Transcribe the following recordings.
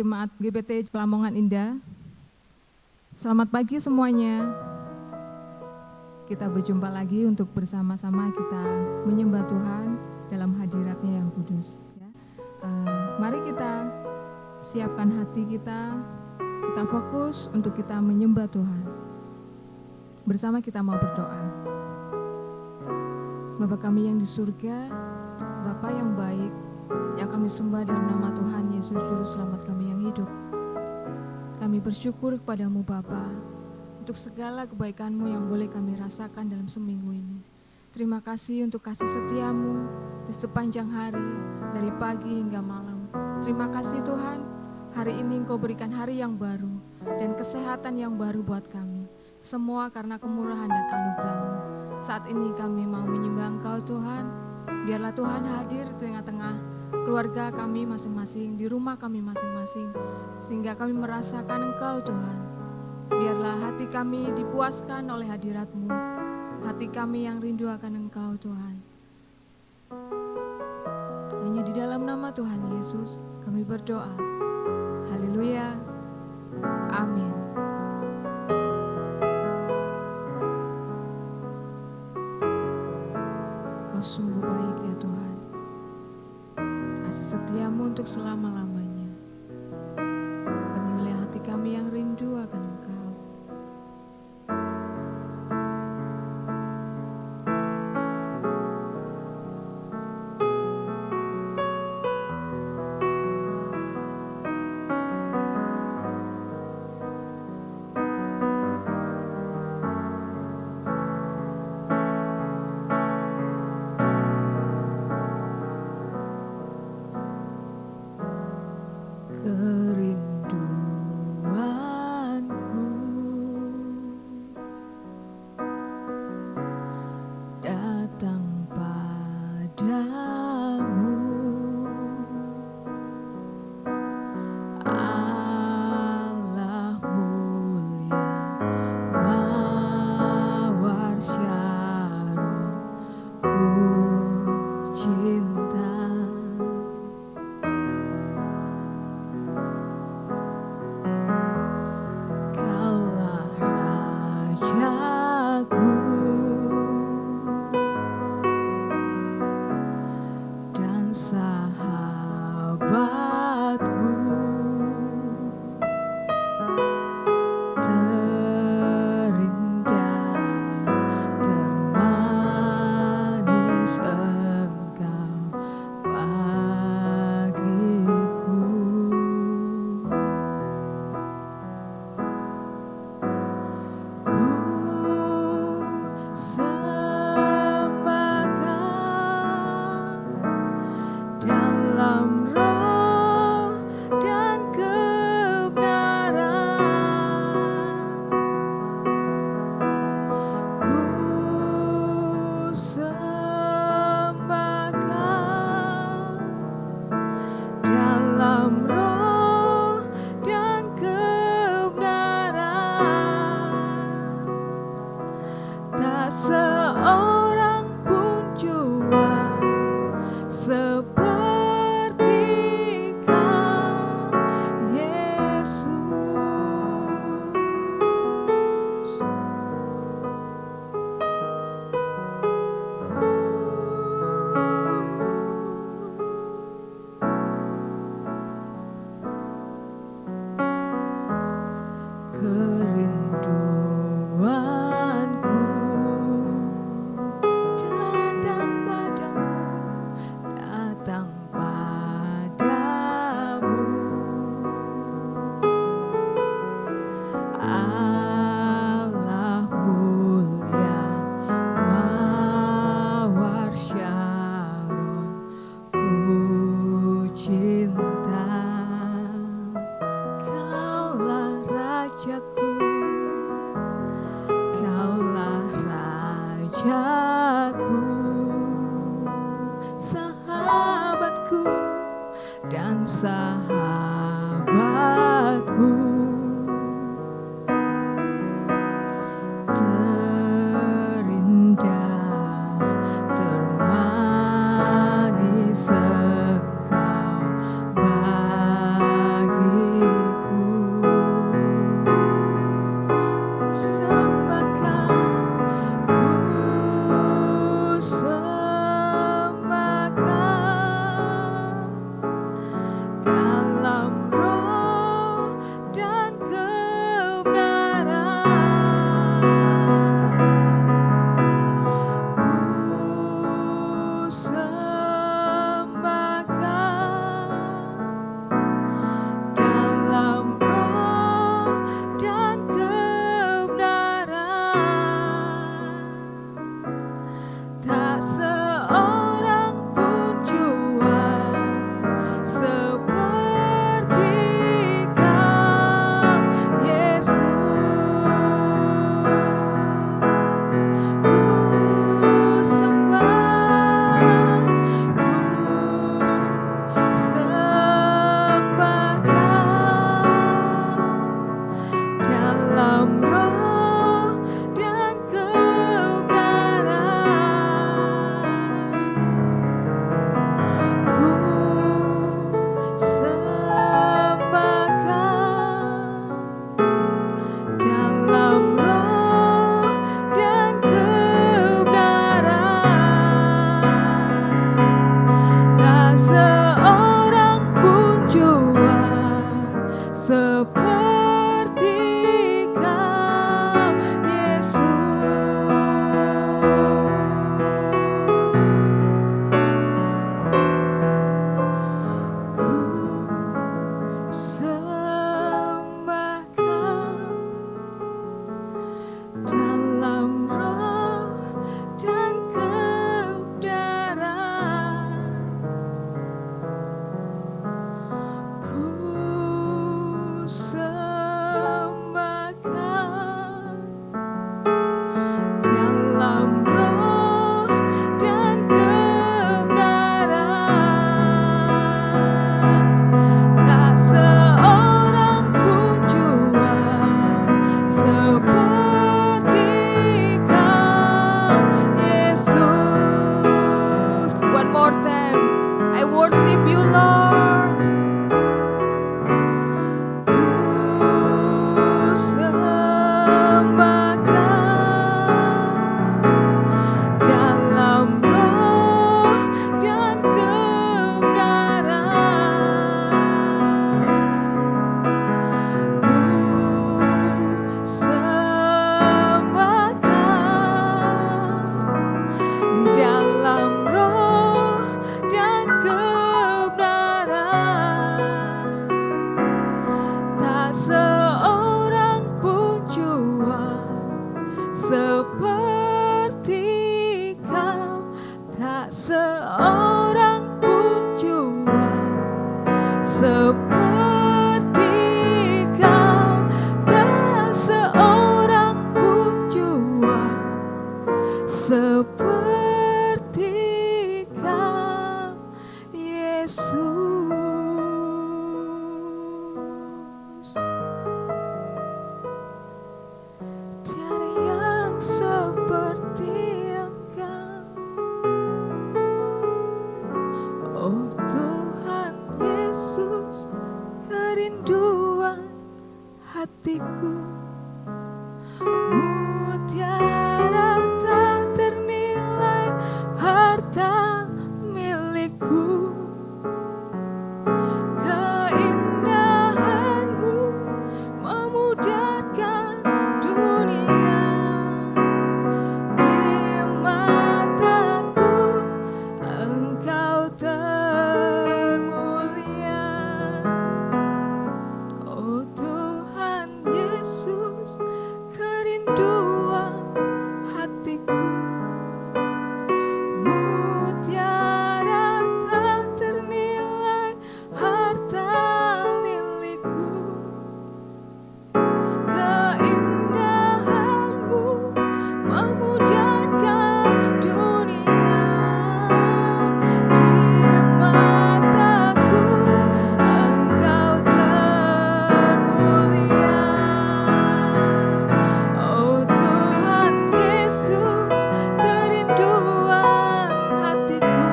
Jemaat GBT Lamongan Indah. Selamat pagi semuanya. Kita berjumpa lagi untuk bersama-sama kita menyembah Tuhan dalam hadirat-Nya yang kudus. Mari kita siapkan hati kita fokus untuk kita menyembah Tuhan. Bersama kita mau berdoa. Bapa kami yang di surga, Bapa yang baik, yang kami sembah dalam nama Tuhan Yesus Juru Selamat kami yang hidup. Kami bersyukur kepadamu Bapa, untuk segala kebaikan-Mu yang boleh kami rasakan dalam seminggu ini. Terima kasih untuk kasih setia-Mu di sepanjang hari, dari pagi hingga malam. Terima kasih Tuhan, hari ini Engkau berikan hari yang baru dan kesehatan yang baru buat kami. Semua karena kemurahan dan anugerah-Mu. Saat ini kami mau menyembah Engkau Tuhan. Biarlah Tuhan hadir di tengah-tengah keluarga kami masing-masing, di rumah kami masing-masing, sehingga kami merasakan Engkau Tuhan. Biarlah hati kami dipuaskan oleh hadirat-Mu, hati kami yang rindu akan Engkau Tuhan. Hanya di dalam nama Tuhan Yesus kami berdoa. Haleluya. Amin. Kau sungguh baik ya Tuhan. Kasih setia-Mu untuk selama-lamanya. Penuhi hati kami yang rindu akan Engkau. hatiku, mutiara tak ternilai, harta milikku. Keindahanmu memudarkan dunia, di mataku Engkau termulia. Oh Tuhan Yesus, kerinduan hatiku, mutiara tak ternilai, harta milikku. Keindahanmu memudarkan dunia, di mataku Engkau termulia. Oh Tuhan Yesus, kerinduan hatiku,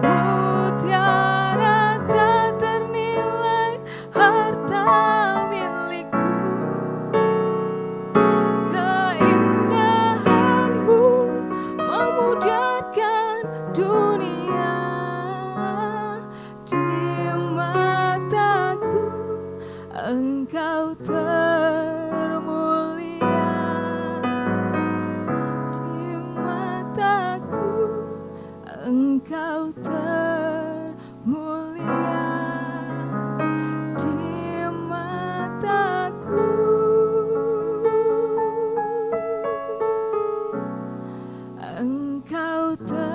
mutiara tak ternilai, harta milikku. Keindahanmu memudarkan dunia, di mataku Engkau termulia, di mataku Engkau termulia, di mataku Engkau termulia.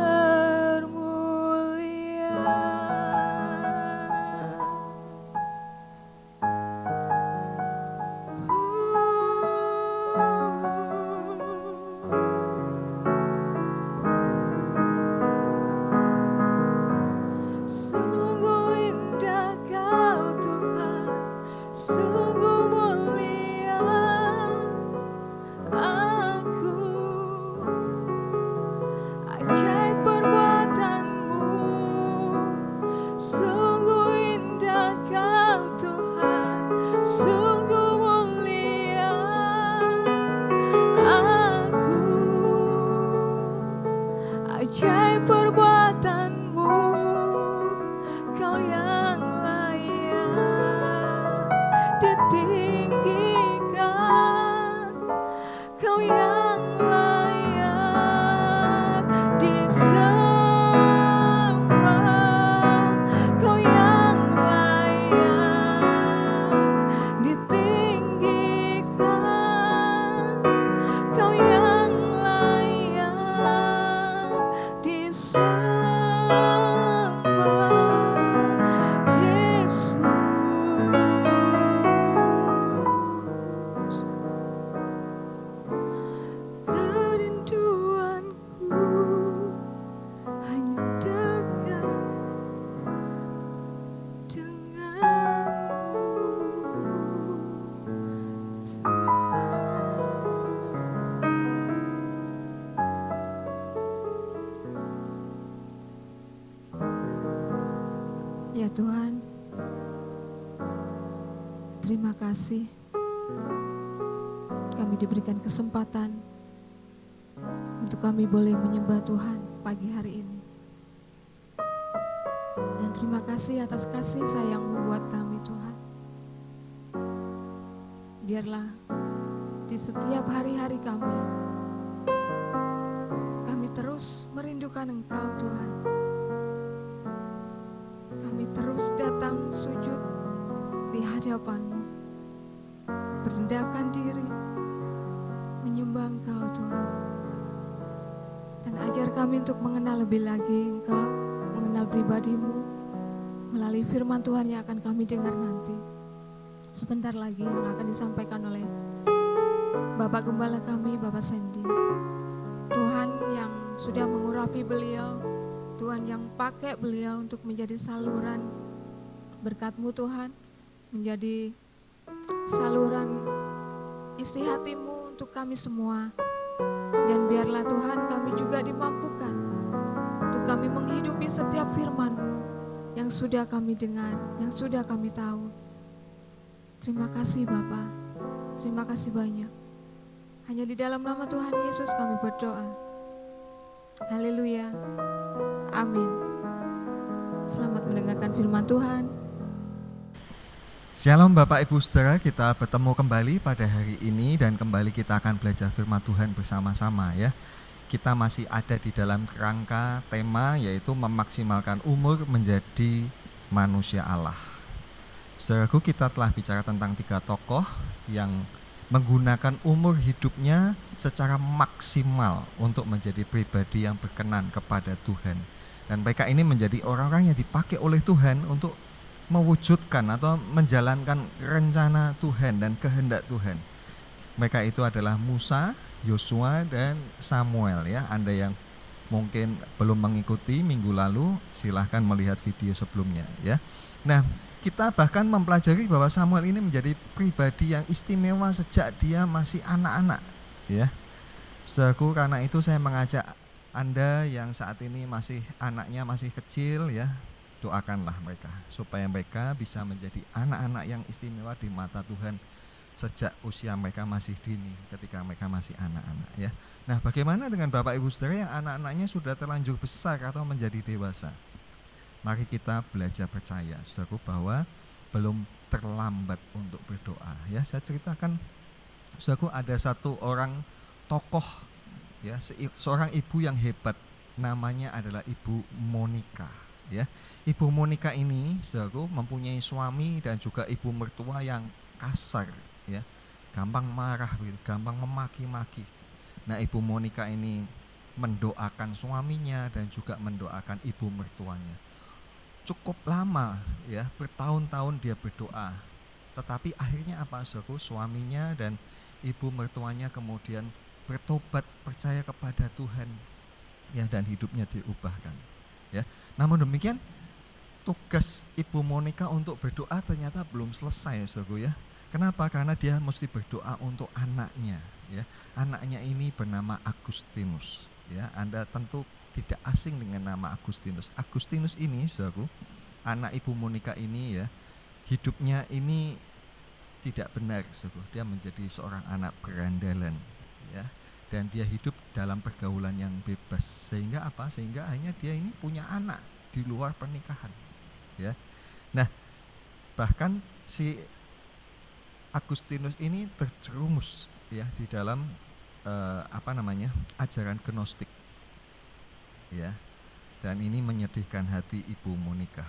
Sungguh indah Kau Tuhan, sungguh mulia aku. Ajaib perbuatanmu, sungguh indah Kau Tuhan, sungguh mulia aku. Ajaib perbuatanmu, Kau yang layak ditinggikan, Kau yang layak disembah, Kau yang layak ditinggikan, Kau yang layak disembah, Yesus. Kerinduanku hanya dekat denganmu, Tuhan. Ya Tuhan, terima kasih kami diberikan kesempatan untuk kami boleh menyembah Tuhan pagi hari ini. Dan terima kasih atas kasih sayang-Mu buat kami Tuhan. Biarlah di setiap hari-hari kami terus merindukan Engkau Tuhan. Kami terus datang sujud di hadapan-Mu, merendahkan diri, menyembah Engkau Tuhan. Dan ajar kami untuk mengenal lebih lagi Engkau, mengenal pribadi-Mu melalui firman Tuhan yang akan kami dengar nanti. Sebentar lagi yang akan disampaikan oleh Bapak Gembala kami, Bapak Sandy. Tuhan yang sudah mengurapi beliau, Tuhan yang pakai beliau untuk menjadi saluran berkat-Mu Tuhan, menjadi saluran isi hati-Mu untuk kami semua. Dan biarlah Tuhan kami juga dimampukan untuk kami menghidupi setiap firman-Mu yang sudah kami dengar, yang sudah kami tahu. Terima kasih Bapa, terima kasih banyak. Hanya di dalam nama Tuhan Yesus kami berdoa. Haleluya, amin. Selamat mendengarkan firman Tuhan. Shalom Bapak Ibu Saudara, kita bertemu kembali pada hari ini dan kembali kita akan belajar firman Tuhan bersama-sama ya. Kita masih ada di dalam kerangka tema yaitu memaksimalkan umur menjadi manusia Allah. Saudaraku, kita telah bicara tentang 3 tokoh yang menggunakan umur hidupnya secara maksimal untuk menjadi pribadi yang berkenan kepada Tuhan. Dan mereka ini menjadi orang-orang yang dipakai oleh Tuhan untuk mewujudkan atau menjalankan rencana Tuhan dan kehendak Tuhan. Mereka itu adalah Musa, Yosua, dan Samuel ya. Anda yang mungkin belum mengikuti minggu lalu, silahkan melihat video sebelumnya ya. Nah, kita bahkan mempelajari bahwa Samuel ini menjadi pribadi yang istimewa sejak dia masih anak-anak ya. Saudaraku, karena itu saya mengajak Anda yang saat ini masih anaknya masih kecil ya, doakanlah mereka supaya mereka bisa menjadi anak-anak yang istimewa di mata Tuhan sejak usia mereka masih dini, ketika mereka masih anak-anak ya. Nah, bagaimana dengan Bapak Ibu Saudara yang anak-anaknya sudah terlanjur besar atau menjadi dewasa? Mari kita belajar percaya, saudaraku, bahwa belum terlambat untuk berdoa ya. Saya ceritakan, saudaraku, ada satu orang tokoh ya, seorang ibu yang hebat, namanya adalah Ibu Monica ya. Ibu Monica ini, saudaraku, mempunyai suami dan juga ibu mertua yang kasar ya, gampang marah, gampang memaki-maki. Nah, Ibu Monica ini mendoakan suaminya dan juga mendoakan ibu mertuanya. Cukup lama ya, bertahun-tahun dia berdoa. Tetapi akhirnya apa, saudaraku? Suaminya dan ibu mertuanya kemudian bertobat, percaya kepada Tuhan ya, dan hidupnya diubahkan ya. Namun demikian, tugas Ibu Monica untuk berdoa ternyata belum selesai, saudaraku ya. Kenapa? Karena dia mesti berdoa untuk anaknya ya. Anaknya ini bernama Agustinus ya. Anda tentu tidak asing dengan nama Agustinus. Agustinus ini, saudaraku, anak Ibu Monica ini ya, hidupnya ini tidak benar, saudaraku. Dia menjadi seorang anak berandalan ya, dan dia hidup dalam pergaulan yang bebas. Sehingga apa? Sehingga hanya dia ini punya anak di luar pernikahan ya. Nah, bahkan si Agustinus ini terjerumus ya di dalam ajaran gnostik ya. Dan ini menyedihkan hati Ibu Monica.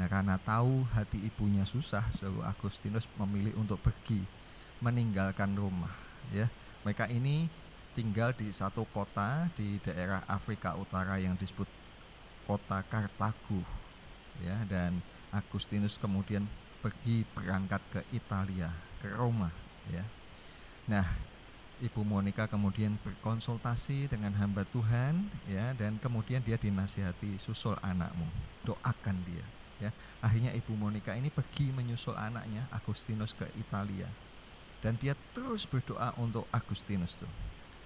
Nah, karena tahu hati ibunya susah, so Agustinus memilih untuk pergi meninggalkan rumah ya. Mereka ini tinggal di satu kota di daerah Afrika Utara yang disebut kota Kartago ya, dan Agustinus kemudian berangkat ke Italia, ke Roma ya. Nah, Ibu Monica kemudian berkonsultasi dengan hamba Tuhan ya, dan kemudian dia dinasihati, susul anakmu, doakan dia ya. Akhirnya Ibu Monica ini pergi menyusul anaknya Agustinus ke Italia, dan dia terus berdoa untuk Agustinus tuh,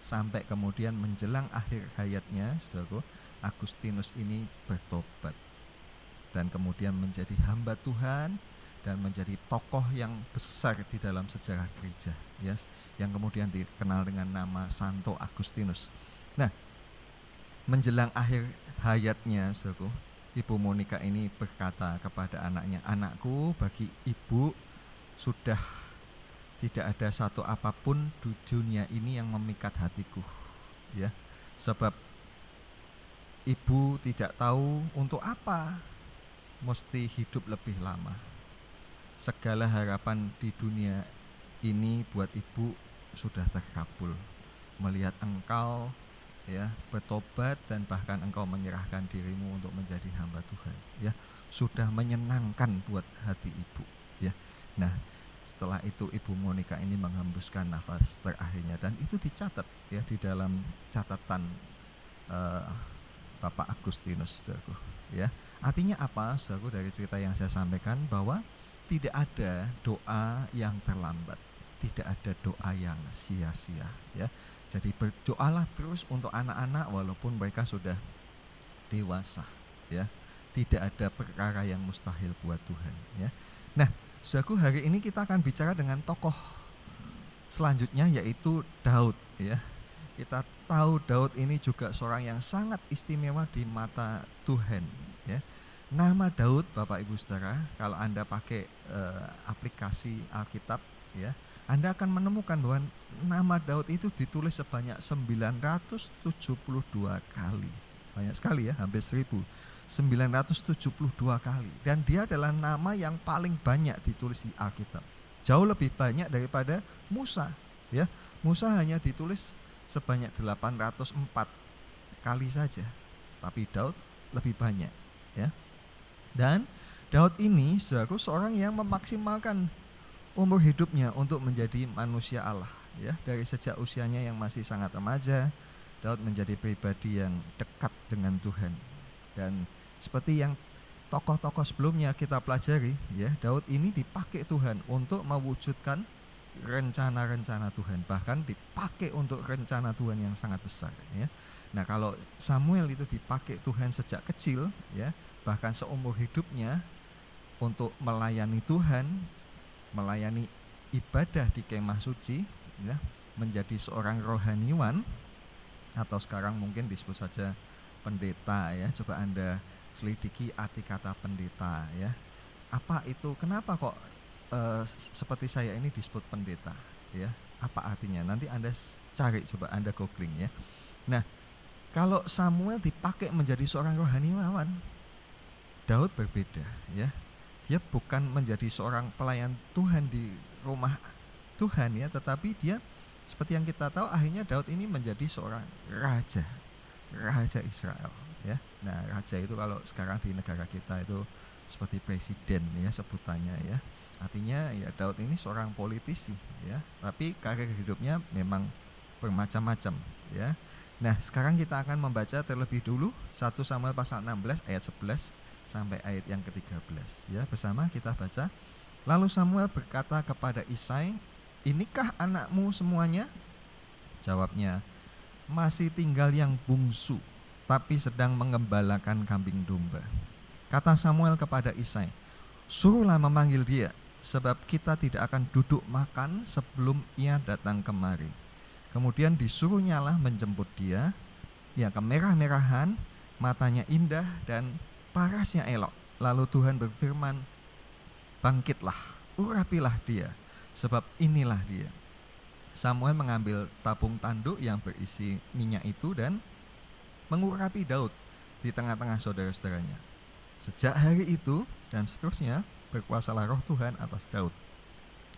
sampai kemudian menjelang akhir hayatnya, saudaraku, Agustinus ini bertobat dan kemudian menjadi hamba Tuhan dan menjadi tokoh yang besar di dalam sejarah gereja yes, yang kemudian dikenal dengan nama Santo Agustinus. Nah, menjelang akhir hayatnya, saudaraku, Ibu Monica ini berkata kepada anaknya, anakku, bagi ibu sudah tidak ada satu apapun di dunia ini yang memikat hatiku ya, sebab ibu tidak tahu untuk apa mesti hidup lebih lama. Segala harapan di dunia ini buat ibu sudah terkabul melihat engkau ya bertobat dan bahkan engkau menyerahkan dirimu untuk menjadi hamba Tuhan ya. Sudah menyenangkan buat hati ibu ya. Nah, setelah itu Ibu Monica ini menghembuskan nafas terakhirnya, dan itu dicatat ya di dalam catatan Bapak Agustinus, saudaraku ya. Artinya apa, saudaraku, dari cerita yang saya sampaikan, bahwa tidak ada doa yang terlambat, tidak ada doa yang sia-sia ya. Jadi berdoalah terus untuk anak-anak walaupun mereka sudah dewasa ya. Tidak ada perkara yang mustahil buat Tuhan ya. Nah, Saudaraku, hari ini kita akan bicara dengan tokoh selanjutnya, yaitu Daud, ya. Kita tahu Daud ini juga seorang yang sangat istimewa di mata Tuhan, ya. Nama Daud, Bapak Ibu Saudara, kalau Anda pakai aplikasi Alkitab, ya, Anda akan menemukan bahwa nama Daud itu ditulis sebanyak 972 kali. Banyak sekali ya, hampir 1972 kali. Dan dia adalah nama yang paling banyak ditulis di Alkitab. Jauh lebih banyak daripada Musa, ya. Musa hanya ditulis sebanyak 804 kali saja. Tapi Daud lebih banyak, ya. Dan Daud ini saudaraku seorang yang memaksimalkan umur hidupnya untuk menjadi manusia Allah, ya. Dari sejak usianya yang masih sangat remaja, Daud menjadi pribadi yang dekat dengan Tuhan. Dan seperti yang tokoh-tokoh sebelumnya kita pelajari, ya, Daud ini dipakai Tuhan untuk mewujudkan rencana-rencana Tuhan, bahkan dipakai untuk rencana Tuhan yang sangat besar, ya. Nah, kalau Samuel itu dipakai Tuhan sejak kecil, ya, bahkan seumur hidupnya untuk melayani Tuhan, melayani ibadah di kemah suci, ya, menjadi seorang rohaniwan, atau sekarang mungkin disebut saja pendeta, ya. Coba Anda selidiki arti kata pendeta, ya. Apa itu? Kenapa kok seperti saya ini disebut pendeta, ya? Apa artinya? Nanti Anda cari, coba Anda googling, ya. Nah, kalau Samuel dipakai menjadi seorang rohaniwan, Daud berbeda, ya. Dia bukan menjadi seorang pelayan Tuhan di rumah Tuhan, ya, tetapi dia seperti yang kita tahu akhirnya Daud ini menjadi seorang raja Israel, ya. Nah, raja itu kalau sekarang di negara kita itu seperti presiden, ya, sebutannya, ya. Artinya ya Daud ini seorang politisi, ya, tapi karir hidupnya memang bermacam-macam, ya. Nah, sekarang kita akan membaca terlebih dulu 1 Samuel pasal 16 ayat 11 sampai ayat yang ke-13, ya. Bersama kita baca. Lalu Samuel berkata kepada Isai, "Inikah anakmu semuanya?" Jawabnya, "Masih tinggal yang bungsu, tapi sedang mengembalakan kambing domba." Kata Samuel kepada Isai, "Suruhlah memanggil dia, sebab kita tidak akan duduk makan sebelum ia datang kemari." Kemudian disuruhnyalah menjemput dia. Ia kemerah-merahan, matanya indah dan parasnya elok. Lalu Tuhan berfirman, "Bangkitlah, urapilah dia, sebab inilah dia." Samuel mengambil tabung tanduk yang berisi minyak itu dan mengurapi Daud di tengah-tengah saudara-saudaranya. Sejak hari itu dan seterusnya berkuasalah roh Tuhan atas Daud.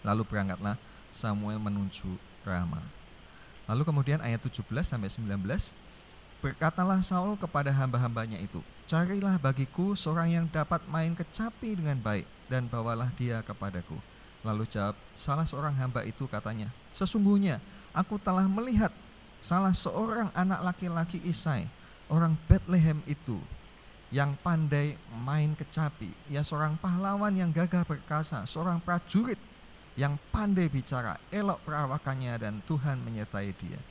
Lalu berangkatlah Samuel menuju Rama. Lalu kemudian ayat 17 sampai 19, berkatalah Saul kepada hamba-hambanya itu, "Carilah bagiku seorang yang dapat main kecapi dengan baik dan bawalah dia kepadaku." Lalu jawab salah seorang hamba itu, katanya, "Sesungguhnya aku telah melihat salah seorang anak laki-laki Isai, orang Bethlehem itu, yang pandai main kecapi. Ia seorang pahlawan yang gagah perkasa, seorang prajurit yang pandai bicara, elok perawakannya, dan Tuhan menyertai dia."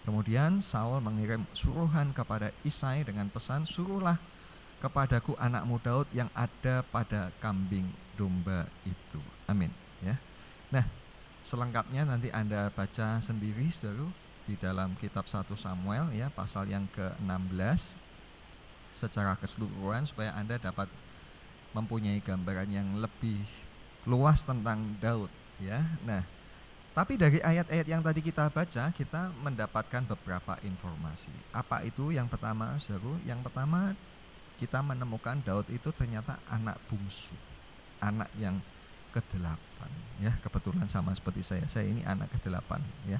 Kemudian Saul mengirim suruhan kepada Isai dengan pesan, "Suruhlah kepadaku anakmu Daud yang ada pada kambing domba itu." Amin, ya. Nah, selengkapnya nanti Anda baca sendiri saudara di dalam kitab 1 Samuel, ya, pasal yang ke-16 secara keseluruhan supaya Anda dapat mempunyai gambaran yang lebih luas tentang Daud, ya. Nah, tapi dari ayat-ayat yang tadi kita baca, kita mendapatkan beberapa informasi. Apa itu? Yang pertama, saudara, yang pertama kita menemukan Daud itu ternyata anak bungsu, anak yang ke-8, ya. Kebetulan sama seperti saya ini anak ke-8, ya.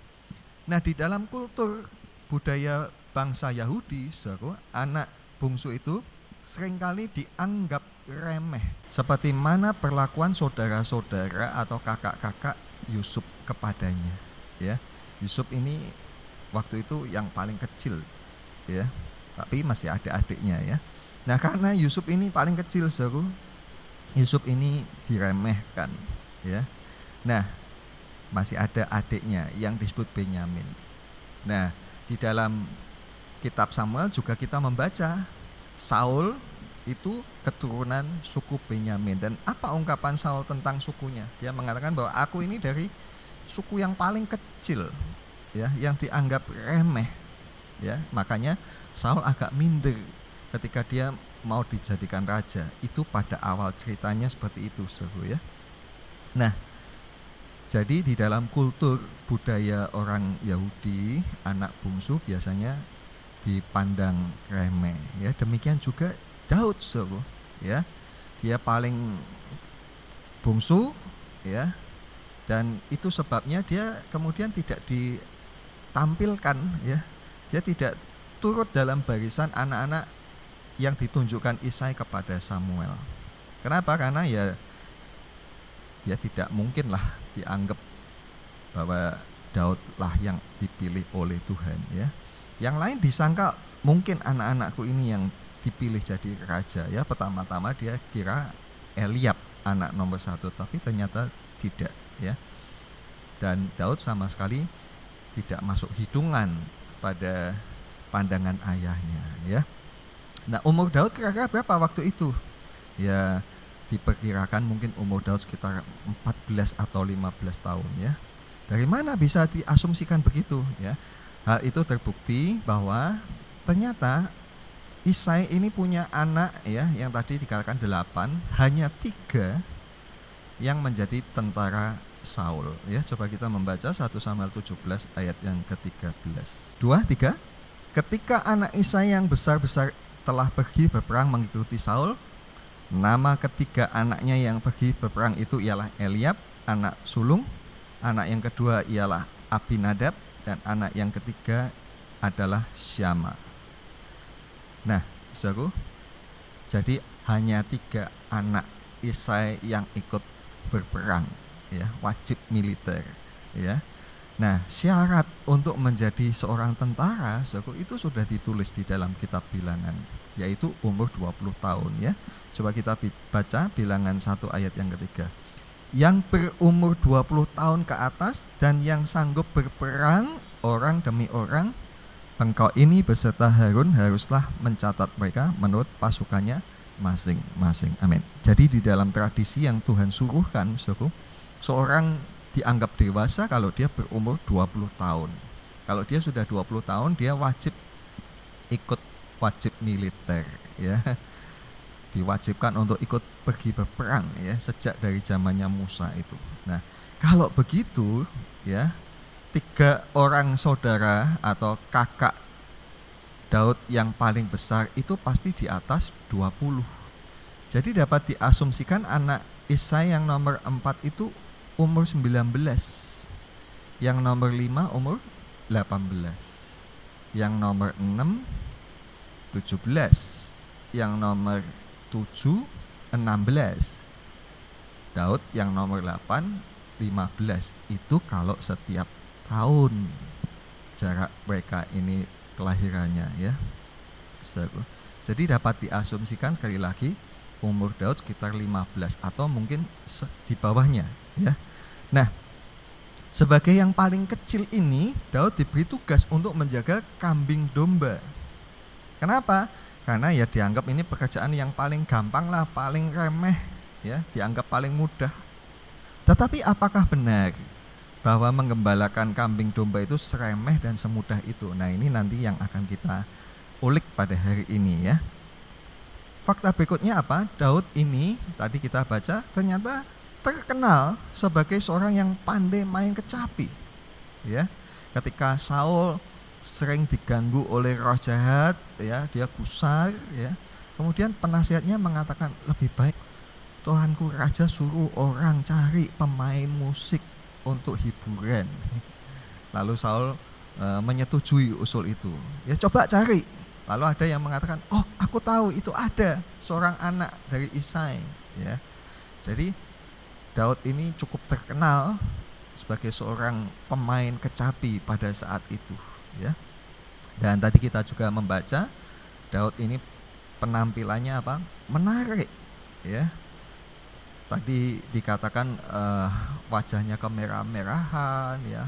Nah, di dalam kultur budaya bangsa Yahudi, saudara, anak bungsu itu seringkali dianggap remeh, seperti mana perlakuan saudara-saudara atau kakak-kakak Yusuf kepadanya, ya. Yusuf ini waktu itu yang paling kecil, ya, tapi masih ada adiknya, ya. Nah, karena Yusuf ini paling kecil, saudara, Yusuf ini diremehkan, ya. Nah, masih ada adiknya yang disebut Benyamin. Nah, di dalam kitab Samuel juga kita membaca Saul itu keturunan suku Benyamin. Dan apa ungkapan Saul tentang sukunya? Dia mengatakan bahwa aku ini dari suku yang paling kecil, ya, yang dianggap remeh, ya. Makanya Saul agak minder ketika dia mau dijadikan raja. Itu pada awal ceritanya seperti itu, seru ya. Nah, jadi di dalam kultur budaya orang Yahudi, anak bungsu biasanya dipandang remeh, ya. Demikian juga Daud, saudara, ya, dia paling bungsu, ya, dan itu sebabnya dia kemudian tidak ditampilkan, ya, dia tidak turut dalam barisan anak-anak yang ditunjukkan Isai kepada Samuel. Kenapa? Karena ya dia tidak mungkin lah dianggap bahwa Daud lah yang dipilih oleh Tuhan, ya. Yang lain disangka mungkin anak-anakku ini yang dipilih jadi raja, ya. Pertama-tama dia kira Eliab anak nomor 1, tapi ternyata tidak, ya. Dan Daud sama sekali tidak masuk hitungan pada pandangan ayahnya, ya. Nah, umur Daud kira-kira berapa waktu itu? Ya, diperkirakan mungkin umur Daud sekitar 14 atau 15 tahun, ya. Dari mana bisa diasumsikan begitu, ya? Hal itu terbukti bahwa ternyata Isai ini punya anak, ya, yang tadi dikatakan 8, hanya 3 yang menjadi tentara Saul, ya. Coba kita membaca 1 Samuel 17 ayat yang ke-13. 2, 3. Ketika anak Isai yang besar-besar telah pergi berperang mengikuti Saul, nama ketiga anaknya yang pergi berperang itu ialah Eliab, anak sulung. Anak yang kedua ialah Abinadab, dan anak yang ketiga adalah Syama. Nah, saudara, jadi hanya 3 anak Isai yang ikut berperang, ya, wajib militer, ya. Nah, syarat untuk menjadi seorang tentara, saudara, itu sudah ditulis di dalam kitab Bilangan, yaitu umur 20 tahun, ya. Coba kita baca Bilangan 1 ayat yang ketiga. Yang berumur 20 tahun ke atas dan yang sanggup berperang orang demi orang, engkau ini beserta Harun haruslah mencatat mereka menurut pasukannya masing-masing. Amin. Jadi di dalam tradisi yang Tuhan suruhkan, saudara, seorang dianggap dewasa kalau dia berumur 20 tahun. Kalau dia sudah 20 tahun, dia wajib militer, ya. Diwajibkan untuk ikut pergi berperang, ya, sejak dari zamannya Musa itu. Nah, kalau begitu, ya, 3 orang saudara atau kakak Daud yang paling besar itu pasti di atas 20. Jadi dapat diasumsikan anak Isai yang nomor 4 itu umur 19, yang nomor 5 umur 18, yang nomor 6 17, yang nomor 7 16, Daud yang nomor 8 15. Itu kalau setiap tahun jarak mereka ini kelahirannya, ya. Jadi dapat diasumsikan sekali lagi umur Daud sekitar 15 atau mungkin di bawahnya, ya. Nah, sebagai yang paling kecil ini, Daud diberi tugas untuk menjaga kambing domba. Kenapa? Karena ya dianggap ini pekerjaan yang paling gampang lah, paling remeh, ya, dianggap paling mudah. Tetapi apakah benar bahwa menggembalakan kambing domba itu seremeh dan semudah itu? Nah, ini nanti yang akan kita ulik pada hari ini, ya. Fakta berikutnya apa? Daud ini tadi kita baca ternyata terkenal sebagai seorang yang pandai main kecapi, ya. Ketika Saul sering diganggu oleh roh jahat, ya, dia gusar, ya. Kemudian penasihatnya mengatakan, lebih baik Tuhanku raja suruh orang cari pemain musik untuk hiburan. Lalu Saul menyetujui usul itu. Ya, coba cari. Lalu ada yang mengatakan, oh, aku tahu itu ada seorang anak dari Isai, ya. Jadi Daud ini cukup terkenal sebagai seorang pemain kecapi pada saat itu, ya. Dan tadi kita juga membaca Daud ini penampilannya apa? Menarik, ya. Tadi dikatakan wajahnya kemerah-merahan, ya,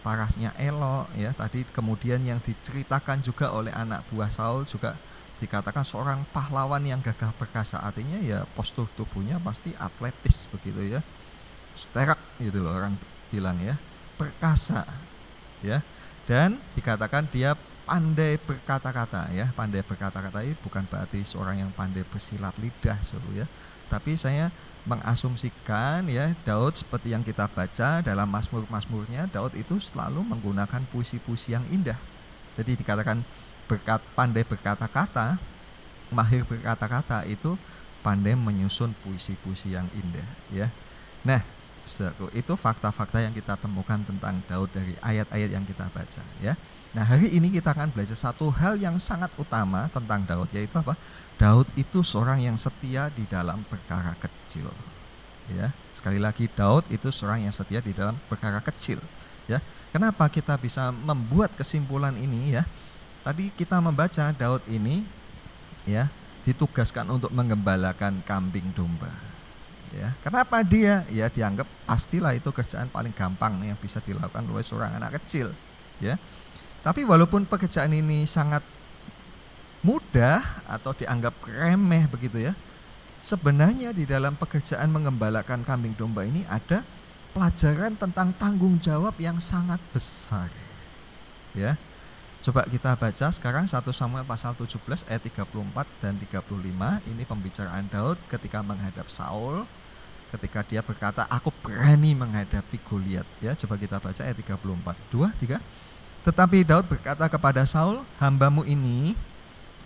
parasnya elok, ya. Tadi kemudian yang diceritakan juga oleh anak buah Saul juga dikatakan seorang pahlawan yang gagah perkasa, artinya ya postur tubuhnya pasti atletis begitu ya, sterak gitu loh orang bilang ya, perkasa ya. Dan dikatakan dia pandai berkata-kata ya. Pandai berkata-kata ini bukan berarti seorang yang pandai bersilat lidah ya, tapi saya mengasumsikan ya, Daud seperti yang kita baca dalam Mazmur-mazmurnya, Daud itu selalu menggunakan puisi-puisi yang indah. Jadi dikatakan pandai berkata-kata, mahir berkata-kata, itu pandai menyusun puisi-puisi yang indah ya. Nah, itu fakta-fakta yang kita temukan tentang Daud dari ayat-ayat yang kita baca ya. Nah, hari ini kita akan belajar satu hal yang sangat utama tentang Daud, yaitu apa? Daud itu seorang yang setia di dalam perkara kecil ya. Sekali lagi, Daud itu seorang yang setia di dalam perkara kecil ya. Kenapa kita bisa membuat kesimpulan ini ya? Tadi kita membaca Daud ini ya ditugaskan untuk menggembalakan kambing domba ya. Kenapa dia? Ya dianggap pastilah itu kerjaan paling gampang yang bisa dilakukan oleh seorang anak kecil ya. Tapi walaupun pekerjaan ini sangat mudah atau dianggap remeh begitu ya, sebenarnya di dalam pekerjaan mengembalakan kambing domba ini ada pelajaran tentang tanggung jawab yang sangat besar ya. Coba kita baca sekarang 1 Samuel pasal 17 ayat 34 dan 35. Ini pembicaraan Daud ketika menghadap Saul, ketika dia berkata, aku berani menghadapi Goliat ya. Coba kita baca ayat 34, 2, 3. Tetapi Daud berkata kepada Saul, hambamu ini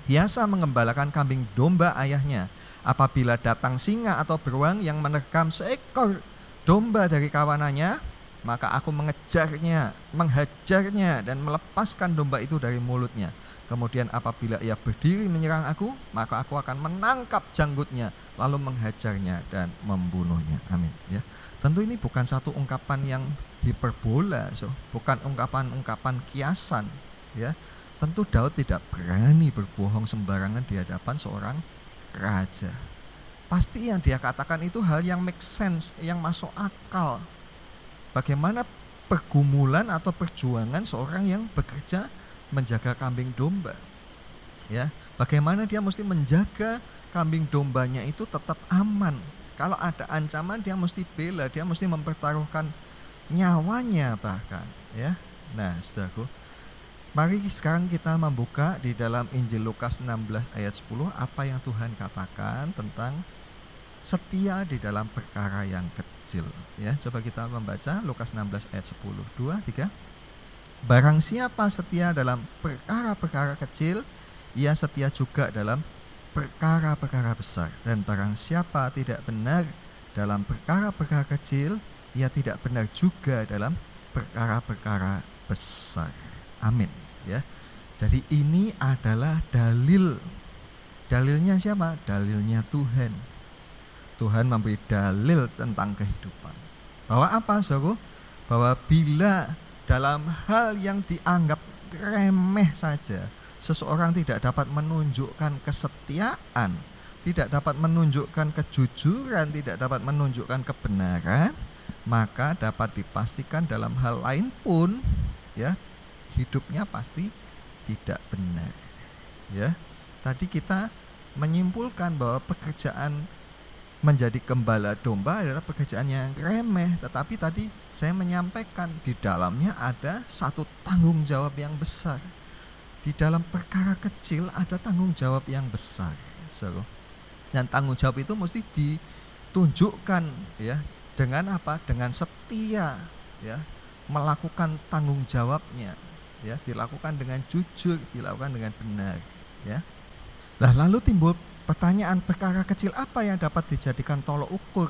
biasa mengembalakan kambing domba ayahnya. Apabila datang singa atau beruang yang menerkam seekor domba dari kawanannya, maka aku mengejarnya, menghajarnya dan melepaskan domba itu dari mulutnya. Kemudian apabila ia berdiri menyerang aku, maka aku akan menangkap janggutnya, lalu menghajarnya dan membunuhnya. Amin ya. Tentu ini bukan satu ungkapan yang hiperbola, bukan ungkapan-ungkapan kiasan ya. Tentu Daud tidak berani berbohong sembarangan di hadapan seorang raja. Pasti yang dia katakan itu hal yang make sense, yang masuk akal. Bagaimana pergumulan atau perjuangan seorang yang bekerja menjaga kambing domba ya. Bagaimana dia mesti menjaga kambing dombanya itu tetap aman. Kalau ada ancaman dia mesti bela, dia mesti mempertaruhkan nyawanya bahkan ya. Nah, saudaraku, mari sekarang kita membuka di dalam Injil Lukas 16 ayat 10 apa yang Tuhan katakan tentang setia di dalam perkara yang kecil ya. Coba kita membaca Lukas 16 ayat 10, 2, 3. Barang siapa setia dalam perkara-perkara kecil, ia setia juga dalam perkara-perkara besar. Dan barang siapa tidak benar dalam perkara-perkara kecil, ia tidak benar juga dalam perkara-perkara besar. Amin ya. Jadi ini adalah dalilnya siapa? Dalilnya Tuhan. Tuhan memberi dalil tentang kehidupan. Bahwa apa, saudaraku? Bahwa bila dalam hal yang dianggap remeh saja, seseorang tidak dapat menunjukkan kesetiaan, tidak dapat menunjukkan kejujuran, tidak dapat menunjukkan kebenaran, maka dapat dipastikan dalam hal lain pun ya, hidupnya pasti tidak benar. Ya. Tadi kita menyimpulkan bahwa pekerjaan menjadi gembala domba adalah pekerjaan yang remeh, tetapi tadi saya menyampaikan di dalamnya ada satu tanggung jawab yang besar. Di dalam perkara kecil ada tanggung jawab yang besar. Dan tanggung jawab itu mesti ditunjukkan ya, dengan apa? Dengan setia ya, melakukan tanggung jawabnya ya, dilakukan dengan jujur, dilakukan dengan benar ya. Lalu timbul pertanyaan, perkara kecil apa yang dapat dijadikan tolok ukur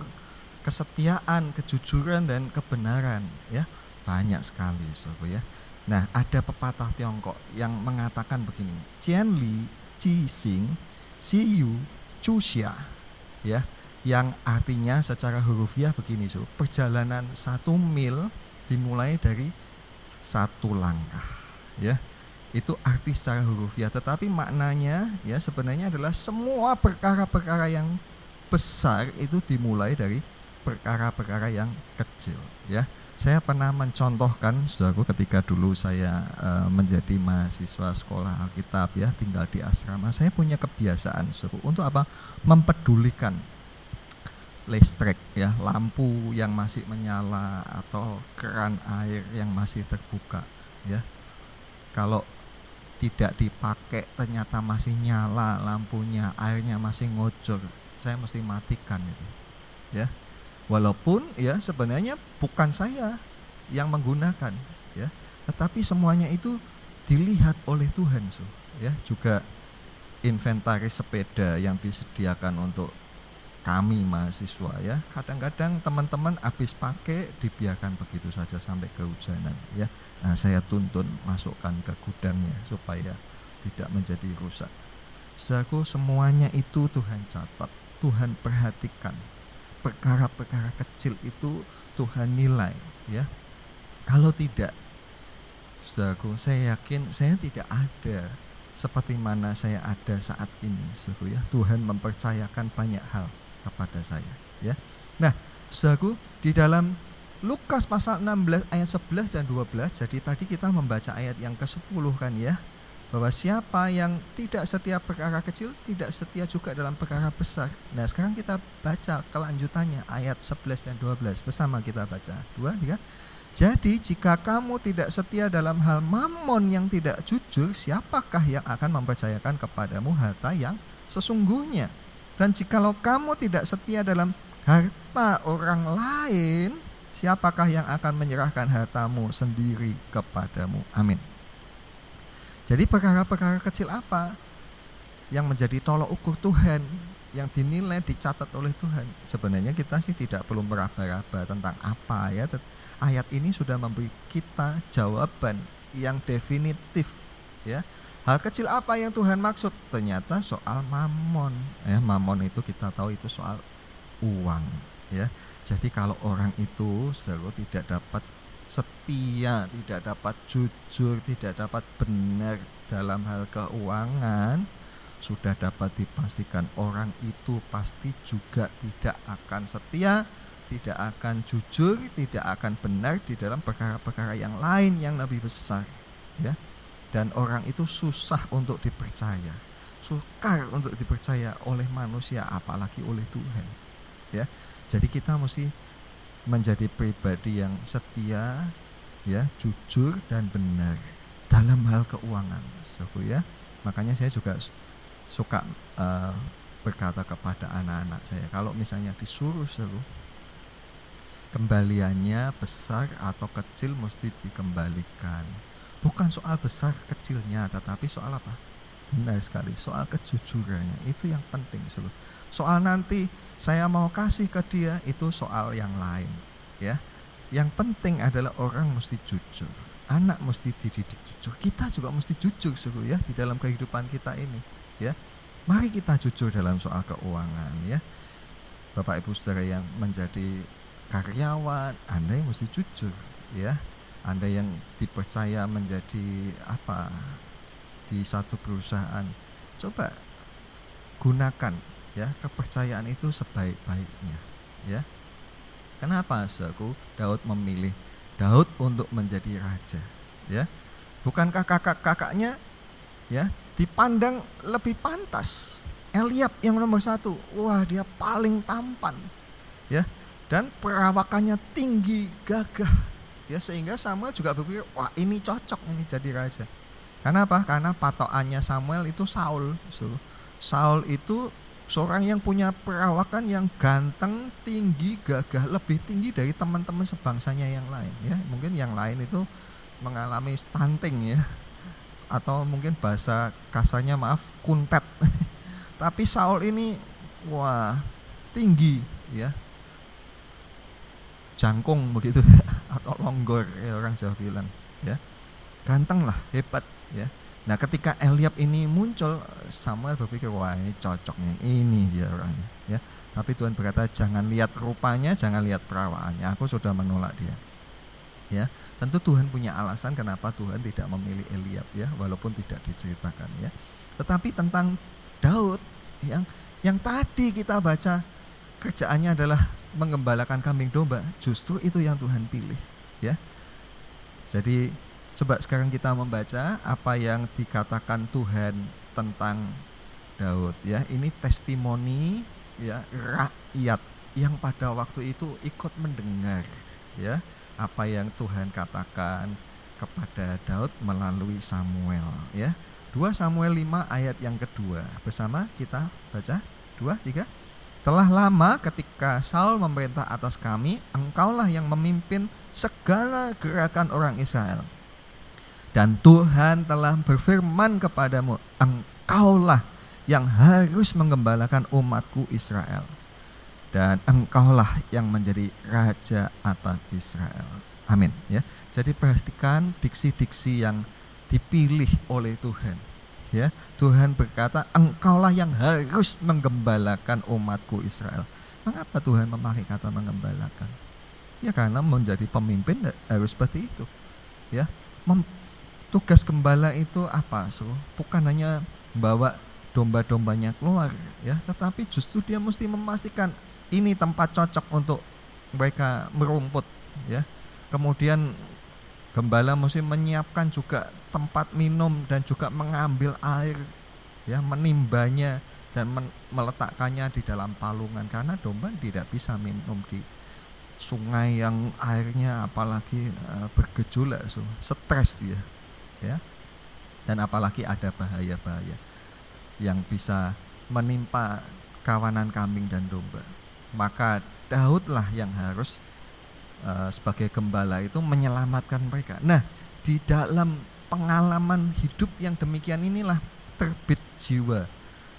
kesetiaan, kejujuran dan kebenaran ya? Banyak sekali ya. Nah, ada pepatah Tiongkok yang mengatakan begini, Jian Li Ji Xing Siyu Chu Xia ya, yang artinya secara hurufiah begini, perjalanan 1 mil dimulai dari 1 langkah ya. Itu arti secara hurufiah, tetapi maknanya ya sebenarnya adalah semua perkara-perkara yang besar itu dimulai dari perkara-perkara yang kecil ya. Saya pernah mencontohkan, saudaraku, ketika dulu saya menjadi mahasiswa sekolah Alkitab ya, tinggal di asrama, saya punya kebiasaan, saudaraku, untuk apa? Mempedulikan listrik ya, lampu yang masih menyala atau keran air yang masih terbuka ya. Kalau tidak dipakai ternyata masih nyala lampunya, airnya masih ngocor, saya mesti matikan itu ya. Walaupun ya sebenarnya bukan saya yang menggunakan ya, tetapi semuanya itu dilihat oleh Tuhan ya. Juga inventaris sepeda yang disediakan untuk kami mahasiswa ya, kadang-kadang teman-teman habis pakai dibiarkan begitu saja sampai kehujanan ya. Nah, saya tuntun masukkan ke gudangnya supaya tidak menjadi rusak. Saudaraku, semuanya itu Tuhan catat, Tuhan perhatikan. Perkara-perkara kecil itu Tuhan nilai ya. Kalau tidak, saudaraku, saya yakin saya tidak ada seperti mana saya ada saat ini, saudaraku ya. Tuhan mempercayakan banyak hal kepada saya ya. Nah, saudaraku, di dalam Lukas pasal 16 ayat 11 dan 12, jadi tadi kita membaca ayat yang ke-10 kan ya, bahwa siapa yang tidak setia perkara kecil, tidak setia juga dalam perkara besar. Nah, sekarang kita baca kelanjutannya ayat 11 dan 12 bersama, kita baca 2, 3. Jadi jika kamu tidak setia dalam hal mamon yang tidak jujur, siapakah yang akan mempercayakan kepadamu harta yang sesungguhnya? Dan jikalau kamu tidak setia dalam harta orang lain, siapakah yang akan menyerahkan hartamu sendiri kepadamu? Amin. Jadi perkara-perkara kecil apa yang menjadi tolok ukur Tuhan, yang dinilai, dicatat oleh Tuhan? Sebenarnya kita sih tidak perlu meraba-raba tentang apa ya. Ayat ini sudah memberi kita jawaban yang definitif ya. Hal kecil apa yang Tuhan maksud? Ternyata soal mamon ya. Mamon itu kita tahu itu soal uang ya. Jadi kalau orang itu tidak dapat setia, tidak dapat jujur, tidak dapat benar dalam hal keuangan, sudah dapat dipastikan orang itu pasti juga tidak akan setia, tidak akan jujur, tidak akan benar di dalam perkara-perkara yang lain yang lebih besar ya. Dan orang itu susah untuk dipercaya, sukar untuk dipercaya oleh manusia, apalagi oleh Tuhan ya. Jadi kita mesti menjadi pribadi yang setia ya, jujur dan benar dalam hal keuangan, saudaraku ya. Makanya saya juga suka berkata kepada anak-anak saya, kalau misalnya disuruh kembaliannya besar atau kecil mesti dikembalikan. Bukan soal besar kecilnya, tetapi soal apa? Benar sekali, soal kejujurannya. Itu yang penting. Soal nanti saya mau kasih ke dia, itu soal yang lain ya. Yang penting adalah orang mesti jujur, anak mesti dididik jujur, kita juga mesti jujur ya di dalam kehidupan kita ini ya. Mari kita jujur dalam soal keuangan ya. Bapak Ibu Saudara yang menjadi karyawan, Anda yang mesti jujur ya. Anda yang dipercaya menjadi apa di satu perusahaan, coba gunakan ya kepercayaan itu sebaik-baiknya ya. Kenapa saudaraku Daud memilih Daud untuk menjadi raja ya? Bukankah kakak-kakaknya ya dipandang lebih pantas? Eliab yang nomor 1, wah dia paling tampan ya, dan perawakannya tinggi, gagah ya, sehingga Samuel juga berpikir, wah ini cocok ini jadi raja. Karena apa? Karena patokannya Samuel itu Saul. Saul itu seorang yang punya perawakan yang ganteng, tinggi, gagah, lebih tinggi dari teman-teman sebangsanya yang lain ya. Mungkin yang lain itu mengalami stunting ya, atau mungkin bahasa kasarnya kuntet. Tapi Saul ini wah tinggi ya, jangkung begitu atau longgor ya orang Jawa bilang ya, ganteng lah, hebat ya. Nah ketika Eliab ini muncul, Samuel berpikir wah ini cocoknya, ini dia orangnya ya. Tapi Tuhan berkata jangan lihat rupanya, jangan lihat perawakannya, aku sudah menolak dia ya. Tentu Tuhan punya alasan kenapa Tuhan tidak memilih Eliab ya, walaupun tidak diceritakan ya. Tetapi tentang Daud yang tadi kita baca kerjaannya adalah menggembalakan kambing domba, justru itu yang Tuhan pilih Jadi coba sekarang kita membaca apa yang dikatakan Tuhan tentang Daud ya. Ini testimoni ya rakyat yang pada waktu itu ikut mendengar ya apa yang Tuhan katakan kepada Daud melalui Samuel ya. 2 Samuel 5 ayat yang kedua. Bersama kita baca 2, 3. Telah lama ketika Saul memerintah atas kami, engkaulah yang memimpin segala gerakan orang Israel. Dan Tuhan telah berfirman kepadamu, engkaulah yang harus menggembalakan umatku Israel. Dan engkaulah yang menjadi raja atas Israel. Amin ya. Jadi perhatikan diksi-diksi yang dipilih oleh Tuhan. Ya, Tuhan berkata, engkaulah yang harus menggembalakan umatku Israel. Mengapa Tuhan memakai kata menggembalakan? Ya karena menjadi pemimpin harus seperti itu. Ya, tugas gembala itu apa? Bukan hanya bawa domba-dombanya keluar, ya, tetapi justru dia mesti memastikan ini tempat cocok untuk mereka merumput, ya. Kemudian gembala mesti menyiapkan juga tempat minum dan juga mengambil air, ya, menimbanya dan meletakkannya di dalam palungan karena domba tidak bisa minum di sungai yang airnya apalagi bergejolak, stres dia, ya. Dan apalagi ada bahaya-bahaya yang bisa menimpa kawanan kambing dan domba. Maka Daudlah yang harus sebagai gembala itu menyelamatkan mereka. Nah, di dalam pengalaman hidup yang demikian inilah terbit jiwa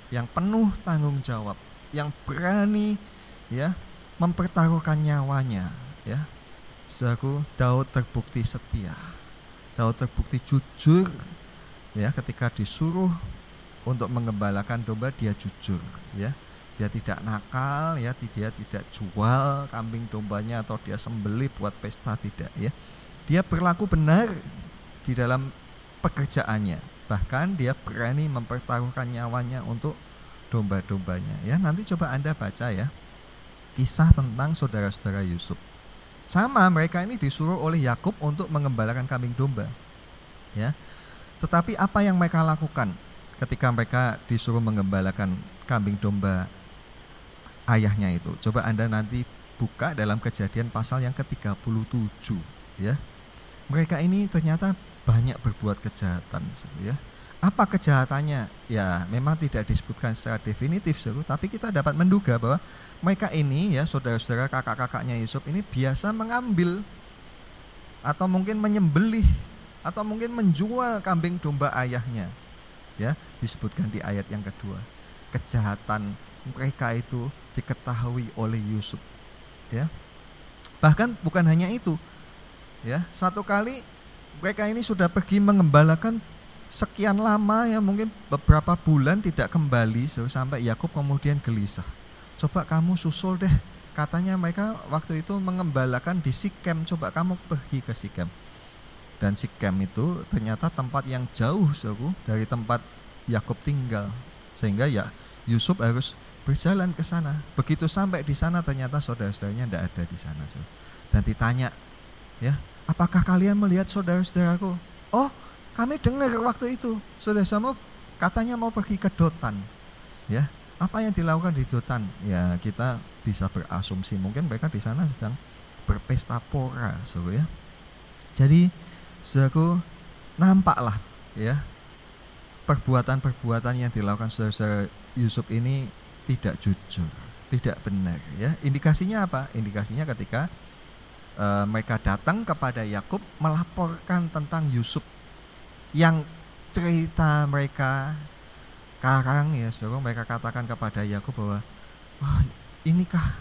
yang penuh tanggung jawab, yang berani ya mempertaruhkan nyawanya, ya. Saudaraku, Daud terbukti setia. Daud terbukti jujur, ya, ketika disuruh untuk menggembalakan domba dia jujur, ya. Dia tidak nakal, ya, dia tidak jual kambing dombanya atau dia sembelih buat pesta, tidak, ya. Dia berlaku benar di dalam pekerjaannya. Bahkan dia berani mempertaruhkan nyawanya untuk domba-dombanya, ya. Nanti coba Anda baca, ya, kisah tentang saudara-saudara Yusuf. Sama, mereka ini disuruh oleh Yakub untuk mengembalakan kambing domba, ya. Tetapi apa yang mereka lakukan ketika mereka disuruh mengembalakan kambing domba ayahnya itu? Coba Anda nanti buka dalam Kejadian pasal yang ke-37, ya. Mereka ini ternyata banyak berbuat kejahatan, ya. Apa kejahatannya? Ya, memang tidak disebutkan secara definitif, tapi kita dapat menduga bahwa mereka ini, ya, saudara-saudara kakak-kakaknya Yusuf ini biasa mengambil atau mungkin menyembelih atau mungkin menjual kambing domba ayahnya, ya. Disebutkan di ayat yang kedua. Kejahatan mereka itu diketahui oleh Yusuf, ya. Bahkan bukan hanya itu, ya. Satu kali mereka ini sudah pergi mengembalakan sekian lama, ya, mungkin beberapa bulan tidak kembali, sampai Yakub kemudian gelisah. Coba kamu susul deh, katanya mereka waktu itu mengembalakan di Sikem, coba kamu pergi ke Sikem. Dan Sikem itu ternyata tempat yang jauh, dari tempat Yakub tinggal, sehingga ya Yusuf harus berjalan ke sana. Begitu sampai di sana ternyata saudara-saudaranya tidak ada di sana, dan ditanya, ya, apakah kalian melihat saudara-saudaraku? Oh, kami dengar waktu itu saudara-saudaramu katanya mau pergi ke Dotan, ya. Apa yang dilakukan di Dotan? Ya, kita bisa berasumsi mungkin mereka di sana sedang berpesta pora, ya. Jadi, saudaraku, nampaklah, ya, perbuatan-perbuatan yang dilakukan saudara-saudara Yusuf ini tidak jujur, tidak benar, ya. Indikasinya apa? Indikasinya ketika mereka datang kepada Yakub melaporkan tentang Yusuf, yang cerita mereka karang, ya, saudara. Mereka katakan kepada Yakub bahwa, wah, inikah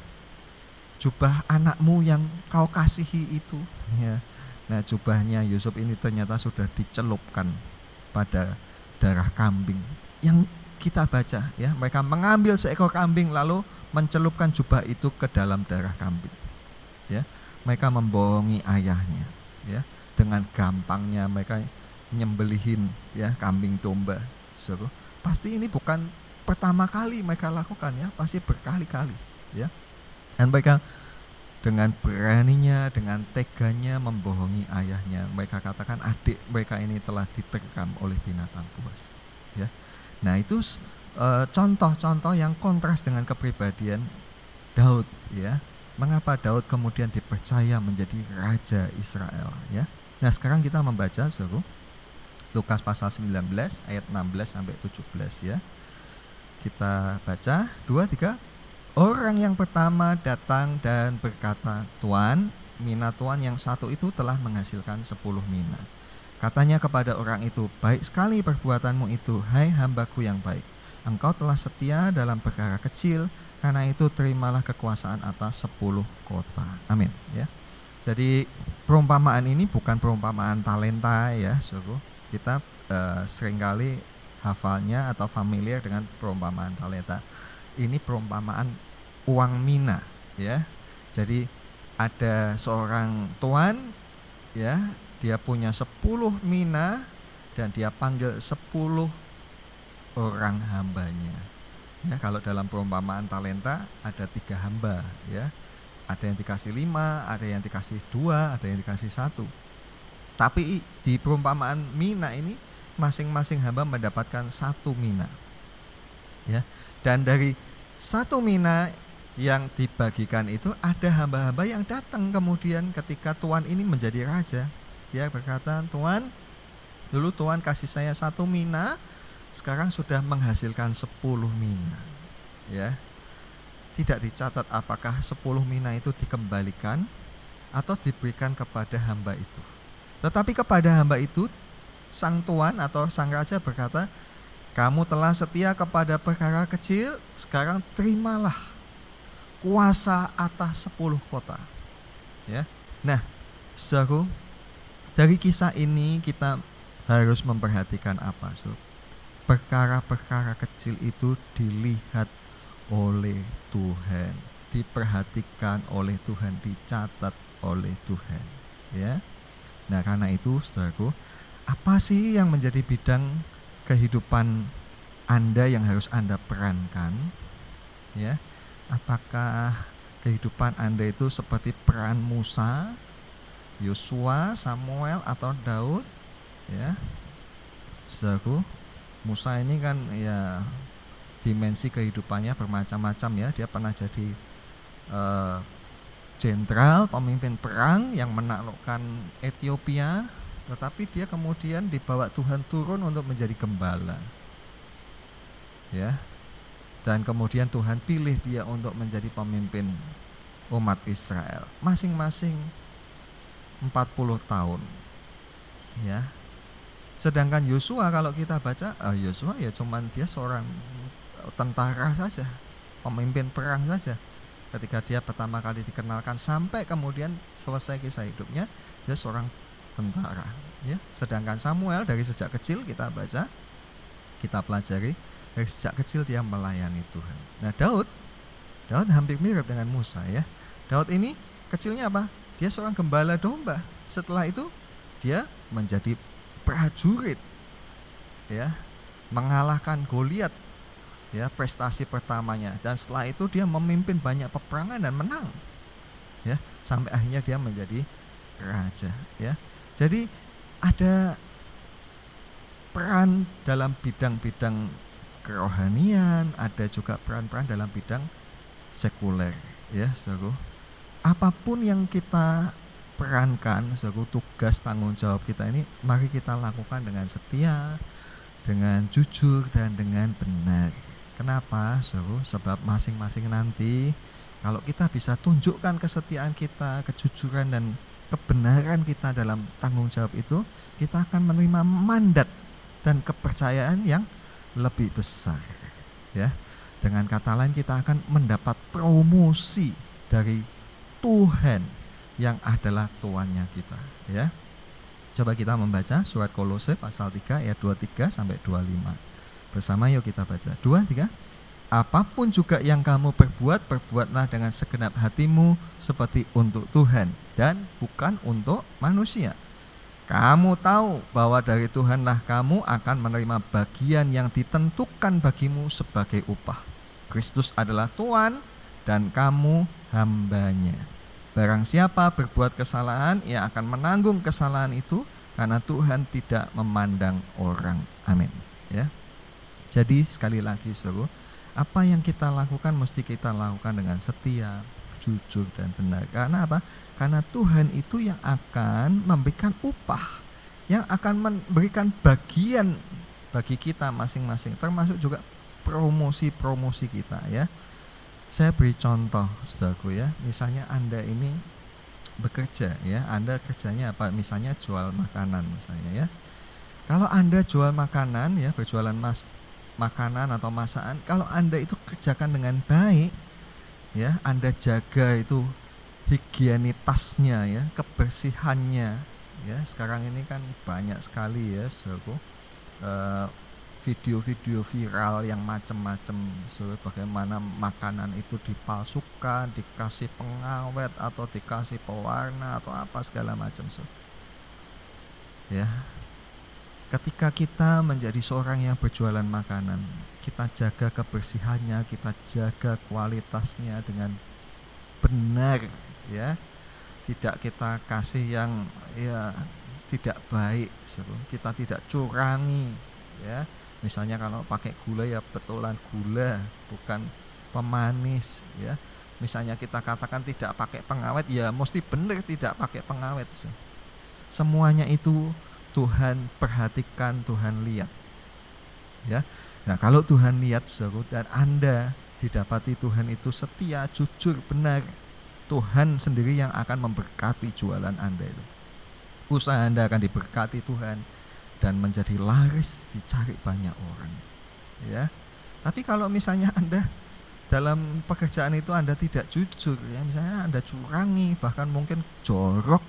jubah anakmu yang kau kasihi itu, ya. Nah, jubahnya Yusuf ini ternyata sudah dicelupkan pada darah kambing. Yang kita baca, ya, mereka mengambil seekor kambing lalu mencelupkan jubah itu ke dalam darah kambing, ya. Mereka membohongi ayahnya, ya. Dengan gampangnya mereka nyembelihin, ya, kambing domba. Pasti ini bukan pertama kali mereka lakukan, ya, pasti berkali-kali, ya. Dan mereka dengan beraninya, dengan teganya membohongi ayahnya. Mereka katakan adik mereka ini telah diterkam oleh binatang buas. Ya. Nah itu contoh-contoh yang kontras dengan kepribadian Daud. Ya. Mengapa Daud kemudian dipercaya menjadi raja Israel? Ya. Nah sekarang kita membaca suruh Lukas pasal 19 ayat 16 sampai 17 ya. Kita baca 2, 3. Orang yang pertama datang dan berkata, Tuan, mina tuan yang satu itu telah menghasilkan 10 mina. Katanya kepada orang itu, baik sekali perbuatanmu itu, hai hambaku yang baik. Engkau telah setia dalam perkara kecil, karena itu terimalah kekuasaan atas 10 kota. Amin. Ya. Jadi perumpamaan ini bukan perumpamaan talenta ya, suruh. Kita seringkali hafalnya atau familiar dengan perumpamaan talenta. Ini perumpamaan uang mina ya. Jadi ada seorang tuan ya, dia punya 10 mina dan dia panggil 10 orang hambanya. Ya, kalau dalam perumpamaan talenta ada 3 hamba ya. Ada yang dikasih 5, ada yang dikasih 2, ada yang dikasih 1. Tapi di perumpamaan mina ini masing-masing hamba mendapatkan 1 mina. Ya. Dan dari 1 mina yang dibagikan itu ada hamba-hamba yang datang kemudian ketika tuan ini menjadi raja. Dia berkata, Tuan, dulu Tuan kasih saya 1 mina, sekarang sudah menghasilkan 10 mina. Ya. Tidak dicatat apakah 10 mina itu dikembalikan atau diberikan kepada hamba itu. Tetapi kepada hamba itu, sang tuan atau sang raja berkata, kamu telah setia kepada perkara kecil, sekarang terimalah kuasa atas 10 kota. Ya. Nah, saudara, dari kisah ini kita harus memperhatikan apa? Perkara-perkara kecil itu dilihat oleh Tuhan, diperhatikan oleh Tuhan, dicatat oleh Tuhan. Ya. Nah, karena itu, saudaraku, apa sih yang menjadi bidang kehidupan Anda yang harus Anda perankan? Ya. Apakah kehidupan Anda itu seperti peran Musa, Yosua, Samuel atau Daud? Ya. Saudaraku, Musa ini kan ya dimensi kehidupannya bermacam-macam ya. Dia pernah jadi jenderal, pemimpin perang yang menaklukkan Ethiopia, tetapi dia kemudian dibawa Tuhan turun untuk menjadi gembala. Ya. Dan kemudian Tuhan pilih dia untuk menjadi pemimpin umat Israel. Masing-masing 40 tahun. Ya. Sedangkan Yosua kalau kita baca, Yosua ya cuman dia seorang tentara saja, pemimpin perang saja. Ketika dia pertama kali dikenalkan sampai kemudian selesai kisah hidupnya, dia seorang tentara. Ya. Sedangkan Samuel dari sejak kecil kita baca, kita pelajari, dari sejak kecil dia melayani Tuhan. Nah, Daud hampir mirip dengan Musa ya. Daud ini kecilnya apa? Dia seorang gembala domba. Setelah itu dia menjadi prajurit. Ya. Mengalahkan Goliat. Ya, prestasi pertamanya, dan setelah itu dia memimpin banyak peperangan dan menang. Ya, sampai akhirnya dia menjadi raja, ya. Jadi ada peran dalam bidang-bidang kerohanian, ada juga peran-peran dalam bidang sekuler, ya, saudara. Apapun yang kita perankan, saudara, tugas tanggung jawab kita ini mari kita lakukan dengan setia, dengan jujur dan dengan benar. Kenapa? Sebab masing-masing nanti kalau kita bisa tunjukkan kesetiaan kita, kejujuran dan kebenaran kita dalam tanggung jawab itu, kita akan menerima mandat dan kepercayaan yang lebih besar. Ya. Dengan kata lain kita akan mendapat promosi dari Tuhan yang adalah tuannya kita, ya. Coba kita membaca surat Kolose pasal 3 ayat 23 sampai 25. Bersama yuk kita baca. 2, 3. Apapun juga yang kamu perbuat, perbuatlah dengan segenap hatimu seperti untuk Tuhan dan bukan untuk manusia. Kamu tahu bahwa dari Tuhanlah kamu akan menerima bagian yang ditentukan bagimu sebagai upah. Kristus adalah Tuhan dan kamu hambanya. Barang siapa berbuat kesalahan, ia akan menanggung kesalahan itu karena Tuhan tidak memandang orang. Amin. Ya. Jadi sekali lagi Saudara, apa yang kita lakukan mesti kita lakukan dengan setia, jujur dan benar. Karena apa? Karena Tuhan itu yang akan memberikan upah, yang akan memberikan bagian bagi kita masing-masing, termasuk juga promosi kita ya. Saya beri contoh saudaraku ya, misalnya Anda ini bekerja ya, Anda kerjanya apa? Misalnya jual makanan misalnya ya. Kalau Anda jual makanan ya, berjualan makanan atau masakan, kalau Anda itu kerjakan dengan baik ya, Anda jaga itu higienitasnya ya, kebersihannya ya. Sekarang ini kan banyak sekali ya saudaraku, video-video viral yang macam-macam, bagaimana makanan itu dipalsukan, dikasih pengawet atau dikasih pewarna atau apa segala macam. Ya, ketika kita menjadi seorang yang berjualan makanan, kita jaga kebersihannya, kita jaga kualitasnya dengan benar, ya. Tidak kita kasih yang ya tidak baik, kita tidak curangi, ya. Misalnya kalau pakai gula ya betulan gula, bukan pemanis ya. Misalnya kita katakan tidak pakai pengawet, ya mesti benar tidak pakai pengawet. Semuanya itu Tuhan perhatikan, Tuhan lihat. Ya. Nah, kalau Tuhan lihat saudara dan Anda didapati Tuhan itu setia, jujur, benar, Tuhan sendiri yang akan memberkati jualan Anda itu. Usaha Anda akan diberkati Tuhan dan menjadi laris, dicari banyak orang. Ya. Tapi kalau misalnya Anda dalam pekerjaan itu Anda tidak jujur, ya misalnya Anda curangi, bahkan mungkin jorok,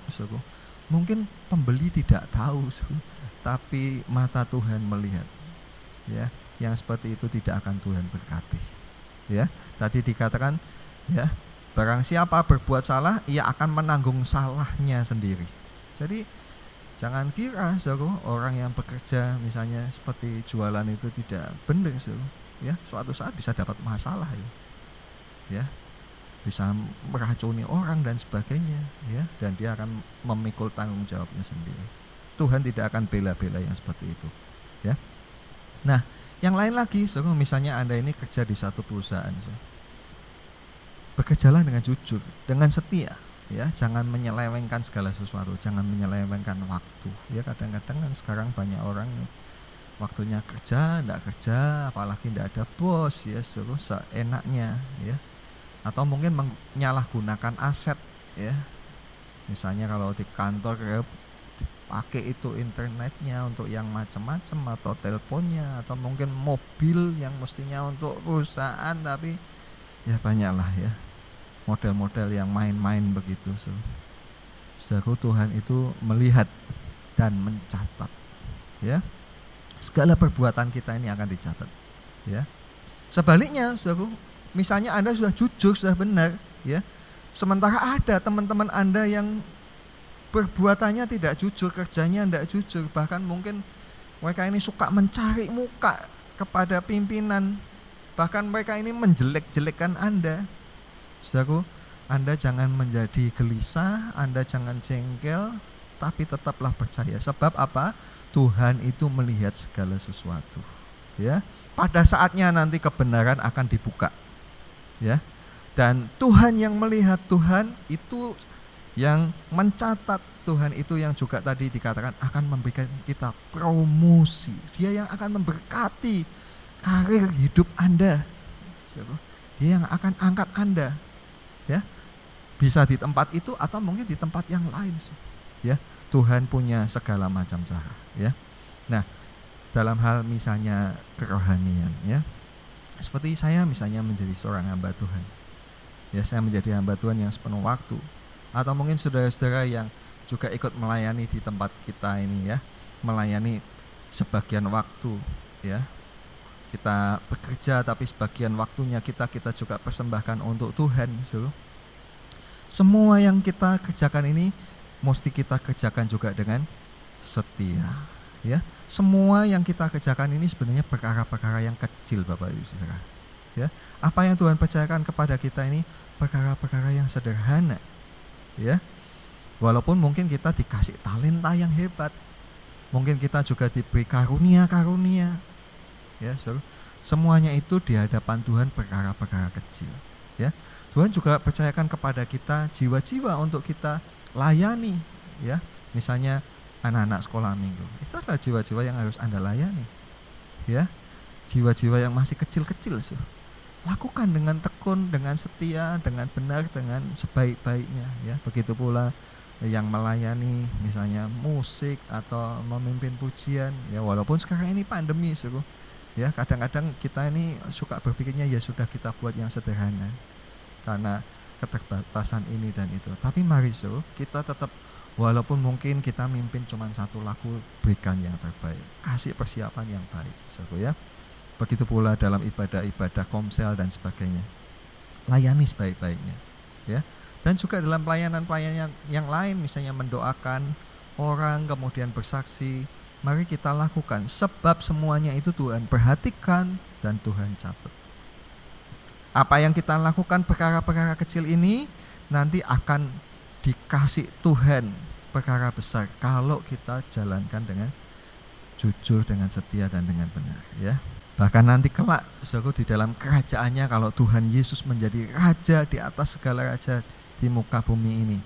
mungkin pembeli tidak tahu, tapi mata Tuhan melihat. Ya, yang seperti itu tidak akan Tuhan berkati. Ya, tadi dikatakan, ya, barang siapa berbuat salah, ia akan menanggung salahnya sendiri. Jadi jangan kira saudara, orang yang bekerja misalnya seperti jualan itu tidak benar, saudara. Ya, suatu saat bisa dapat masalah ya. Bisa meracuni orang dan sebagainya ya, dan dia akan memikul tanggung jawabnya sendiri. Tuhan tidak akan bela-bela yang seperti itu ya. Nah, yang lain lagi saudara, misalnya Anda ini kerja di satu perusahaan, saudara. Bekerjalah dengan jujur, dengan setia. Ya, jangan menyelewengkan segala sesuatu, jangan menyelewengkan waktu. Ya, kadang-kadang kan sekarang banyak orang waktunya kerja, enggak kerja, apalagi enggak ada bos, ya suruh seenaknya, ya. Atau mungkin menyalahgunakan aset, ya. Misalnya kalau di kantor ya, dipakai itu internetnya untuk yang macam-macam, atau teleponnya, atau mungkin mobil yang mestinya untuk perusahaan, tapi ya banyaklah ya model-model yang main-main begitu. Saudara, Tuhan itu melihat dan mencatat, ya. Segala perbuatan kita ini akan dicatat, ya. Sebaliknya, saudara, misalnya Anda sudah jujur, sudah benar, ya. Sementara ada teman-teman Anda yang perbuatannya tidak jujur, kerjanya tidak jujur, bahkan mungkin mereka ini suka mencari muka kepada pimpinan, bahkan mereka ini menjelek-jelekkan Anda. Saudara, Anda jangan menjadi gelisah, Anda jangan jengkel, tapi tetaplah percaya. Sebab apa? Tuhan itu melihat segala sesuatu. Ya, pada saatnya nanti kebenaran akan dibuka. Ya, dan Tuhan yang melihat, Tuhan itu yang mencatat, Tuhan itu yang juga tadi dikatakan akan memberikan kita promosi. Dia yang akan memberkati karir hidup Anda. Dia yang akan angkat Anda. Ya, bisa di tempat itu atau mungkin di tempat yang lain. Ya, Tuhan punya segala macam cara. Ya, nah dalam hal misalnya kerohanian, ya, seperti saya misalnya menjadi seorang hamba Tuhan. Ya, saya menjadi hamba Tuhan yang sepenuh waktu. Atau mungkin saudara-saudara yang juga ikut melayani di tempat kita ini, ya, melayani sebagian waktu, ya. Kita bekerja tapi sebagian waktunya kita juga persembahkan untuk Tuhan. Semua yang kita kerjakan ini mesti kita kerjakan juga dengan setia, ya. Semua yang kita kerjakan ini sebenarnya perkara-perkara yang kecil, Bapak Ibu Saudara. Ya, apa yang Tuhan percayakan kepada kita ini perkara-perkara yang sederhana. ya. Walaupun mungkin kita dikasih talenta yang hebat, mungkin kita juga diberi karunia-karunia, ya. Semuanya itu di hadapan Tuhan perkara-perkara kecil, ya. Tuhan juga percayakan kepada kita jiwa-jiwa untuk kita layani, ya. Misalnya anak-anak sekolah minggu, itu adalah jiwa-jiwa yang harus Anda layani, ya. Jiwa-jiwa yang masih kecil-kecil, lakukan dengan tekun, dengan setia, dengan benar, dengan sebaik-baiknya, ya. Begitu pula yang melayani misalnya musik atau memimpin pujian, ya. Walaupun sekarang ini pandemi, ya, kadang-kadang kita ini suka berpikirnya ya sudah kita buat yang sederhana karena keterbatasan ini dan itu. Tapi mari kita tetap, walaupun mungkin kita mimpin cuma satu lagu, berikan yang terbaik, kasih persiapan yang baik, ya. Begitu pula dalam ibadah-ibadah komsel dan sebagainya, layani sebaik-baiknya, ya. Dan juga dalam pelayanan-pelayanan yang lain, misalnya mendoakan orang, kemudian bersaksi, mari kita lakukan, sebab semuanya itu Tuhan perhatikan dan Tuhan catat. Apa yang kita lakukan perkara-perkara kecil ini nanti akan dikasih Tuhan perkara besar kalau kita jalankan dengan jujur, dengan setia, dan dengan benar, ya. Bahkan nanti kelak, di dalam kerajaannya, kalau Tuhan Yesus menjadi raja di atas segala raja di muka bumi ini,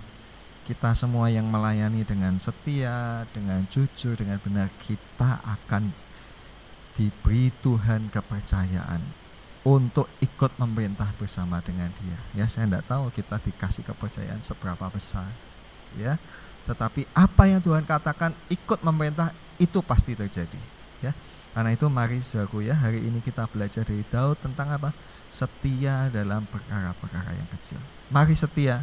kita semua yang melayani dengan setia, dengan jujur, dengan benar, kita akan diberi Tuhan kepercayaan untuk ikut memerintah bersama dengan Dia, ya. Saya tidak tahu kita dikasih kepercayaan seberapa besar, ya. Tetapi apa yang Tuhan katakan ikut memerintah itu pasti terjadi, ya. Karena itu mari saudaraku, ya, hari ini kita belajar dari Daud tentang apa? Setia dalam perkara-perkara yang kecil. Mari setia,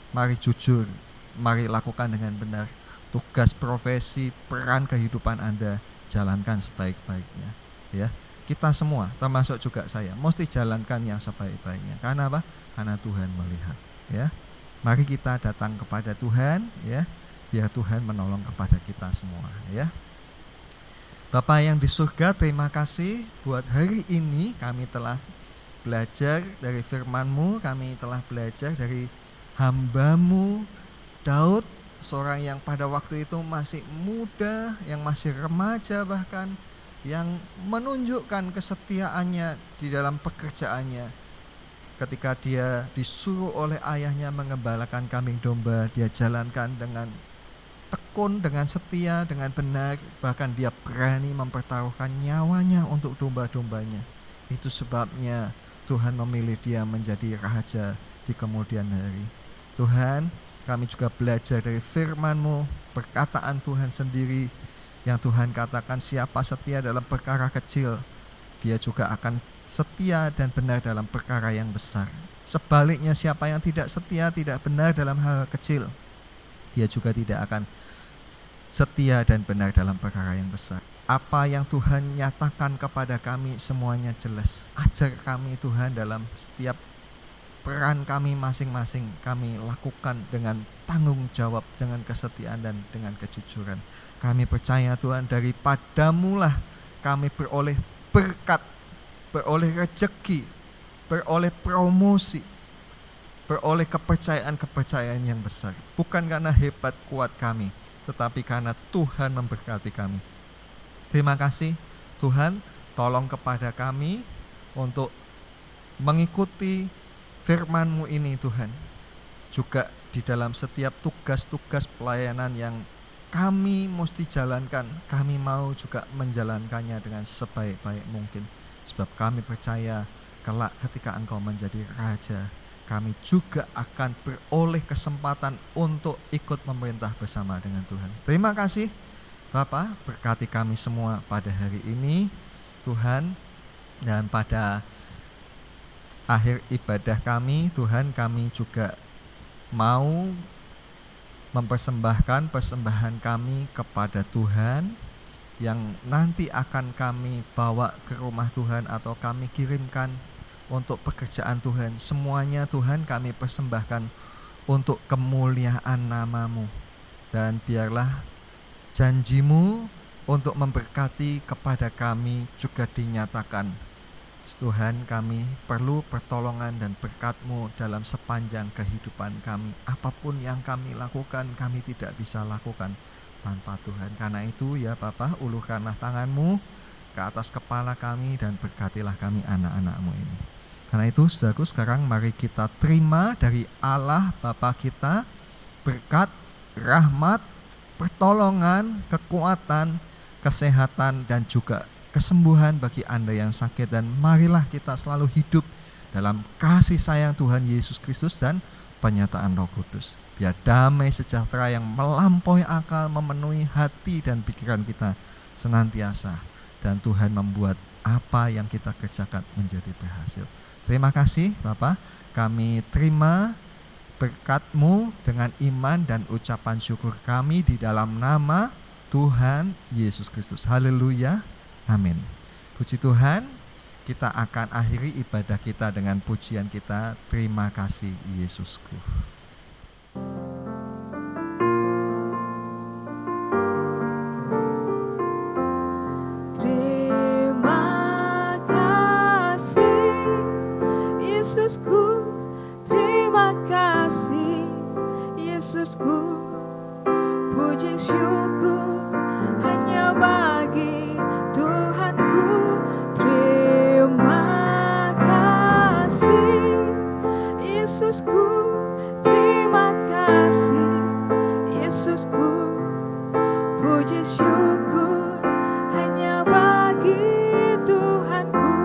mari jujur, mari lakukan dengan benar. Tugas, profesi, peran kehidupan Anda jalankan sebaik-baiknya, ya. Kita semua, termasuk juga saya, mesti jalankan yang sebaik-baiknya. Karena apa? Karena Tuhan melihat, ya. Mari kita datang kepada Tuhan, ya, biar Tuhan menolong kepada kita semua, ya. Bapa yang di surga, terima kasih buat hari ini kami telah belajar dari firman-Mu, kami telah belajar dari hamba-Mu Daud, seorang yang pada waktu itu masih muda, yang masih remaja bahkan, yang menunjukkan kesetiaannya di dalam pekerjaannya. Ketika dia disuruh oleh ayahnya mengembalakan kambing domba, dia jalankan dengan tekun, dengan setia, dengan benar, bahkan dia berani mempertaruhkan nyawanya untuk domba-dombanya. Itu sebabnya Tuhan memilih dia menjadi raja di kemudian hari. Tuhan, kami juga belajar dari firman-Mu, perkataan Tuhan sendiri, yang Tuhan katakan siapa setia dalam perkara kecil, dia juga akan setia dan benar dalam perkara yang besar. Sebaliknya, siapa yang tidak setia, tidak benar dalam hal kecil, dia juga tidak akan setia dan benar dalam perkara yang besar. Apa yang Tuhan nyatakan kepada kami semuanya jelas. Ajar kami Tuhan dalam setiap peran kami masing-masing, kami lakukan dengan tanggung jawab, dengan kesetiaan dan dengan kejujuran. Kami percaya Tuhan, daripada-Mu lah kami beroleh berkat, beroleh rezeki, beroleh promosi, beroleh kepercayaan-kepercayaan yang besar. Bukan karena hebat kuat kami, tetapi karena Tuhan memberkati kami. Terima kasih Tuhan, tolong kepada kami untuk mengikuti firman-Mu ini Tuhan. Juga di dalam setiap tugas-tugas pelayanan yang kami mesti jalankan, kami mau juga menjalankannya dengan sebaik-baik mungkin. Sebab kami percaya kelak ketika Engkau menjadi raja, kami juga akan beroleh kesempatan untuk ikut memerintah bersama dengan Tuhan. Terima kasih Bapa, berkati kami semua pada hari ini Tuhan, dan pada akhir ibadah kami Tuhan, kami juga mau mempersembahkan persembahan kami kepada Tuhan yang nanti akan kami bawa ke rumah Tuhan atau kami kirimkan untuk pekerjaan Tuhan. Semuanya Tuhan kami persembahkan untuk kemuliaan nama-Mu, dan biarlah janji-Mu untuk memberkati kepada kami juga dinyatakan Tuhan, kami perlu pertolongan dan berkat-Mu dalam sepanjang kehidupan kami. Apapun yang kami lakukan, kami tidak bisa lakukan tanpa Tuhan. Karena itu ya Bapa, ulurkanlah tangan-Mu ke atas kepala kami dan berkatilah kami anak-anak-Mu ini. Karena itu saudaraku, sekarang mari kita terima dari Allah Bapa kita berkat, rahmat, pertolongan, kekuatan, kesehatan, dan juga kesembuhan bagi Anda yang sakit. Dan marilah kita selalu hidup dalam kasih sayang Tuhan Yesus Kristus dan penyertaan Roh Kudus. Biar damai sejahtera yang melampaui akal memenuhi hati dan pikiran kita senantiasa, dan Tuhan membuat apa yang kita kerjakan menjadi berhasil. Terima kasih Bapa, kami terima berkat-Mu dengan iman dan ucapan syukur kami di dalam nama Tuhan Yesus Kristus. Haleluya, amin. Puji Tuhan, kita akan akhiri ibadah kita dengan pujian kita, terima kasih Yesusku. Terima kasih Yesusku, terima kasih Yesusku, puji syukur hanya bagi Tuhanku. Terima kasih Yesusku, terima kasih Yesusku, puji syukur hanya bagi Tuhanku.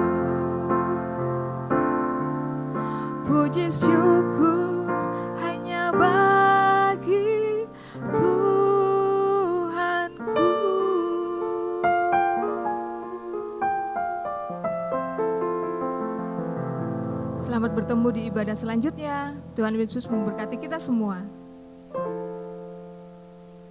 Puji syukur hanya bagi Tuhanku. Selamat bertemu di ibadah selanjutnya. Tuhan Yesus memberkati kita semua.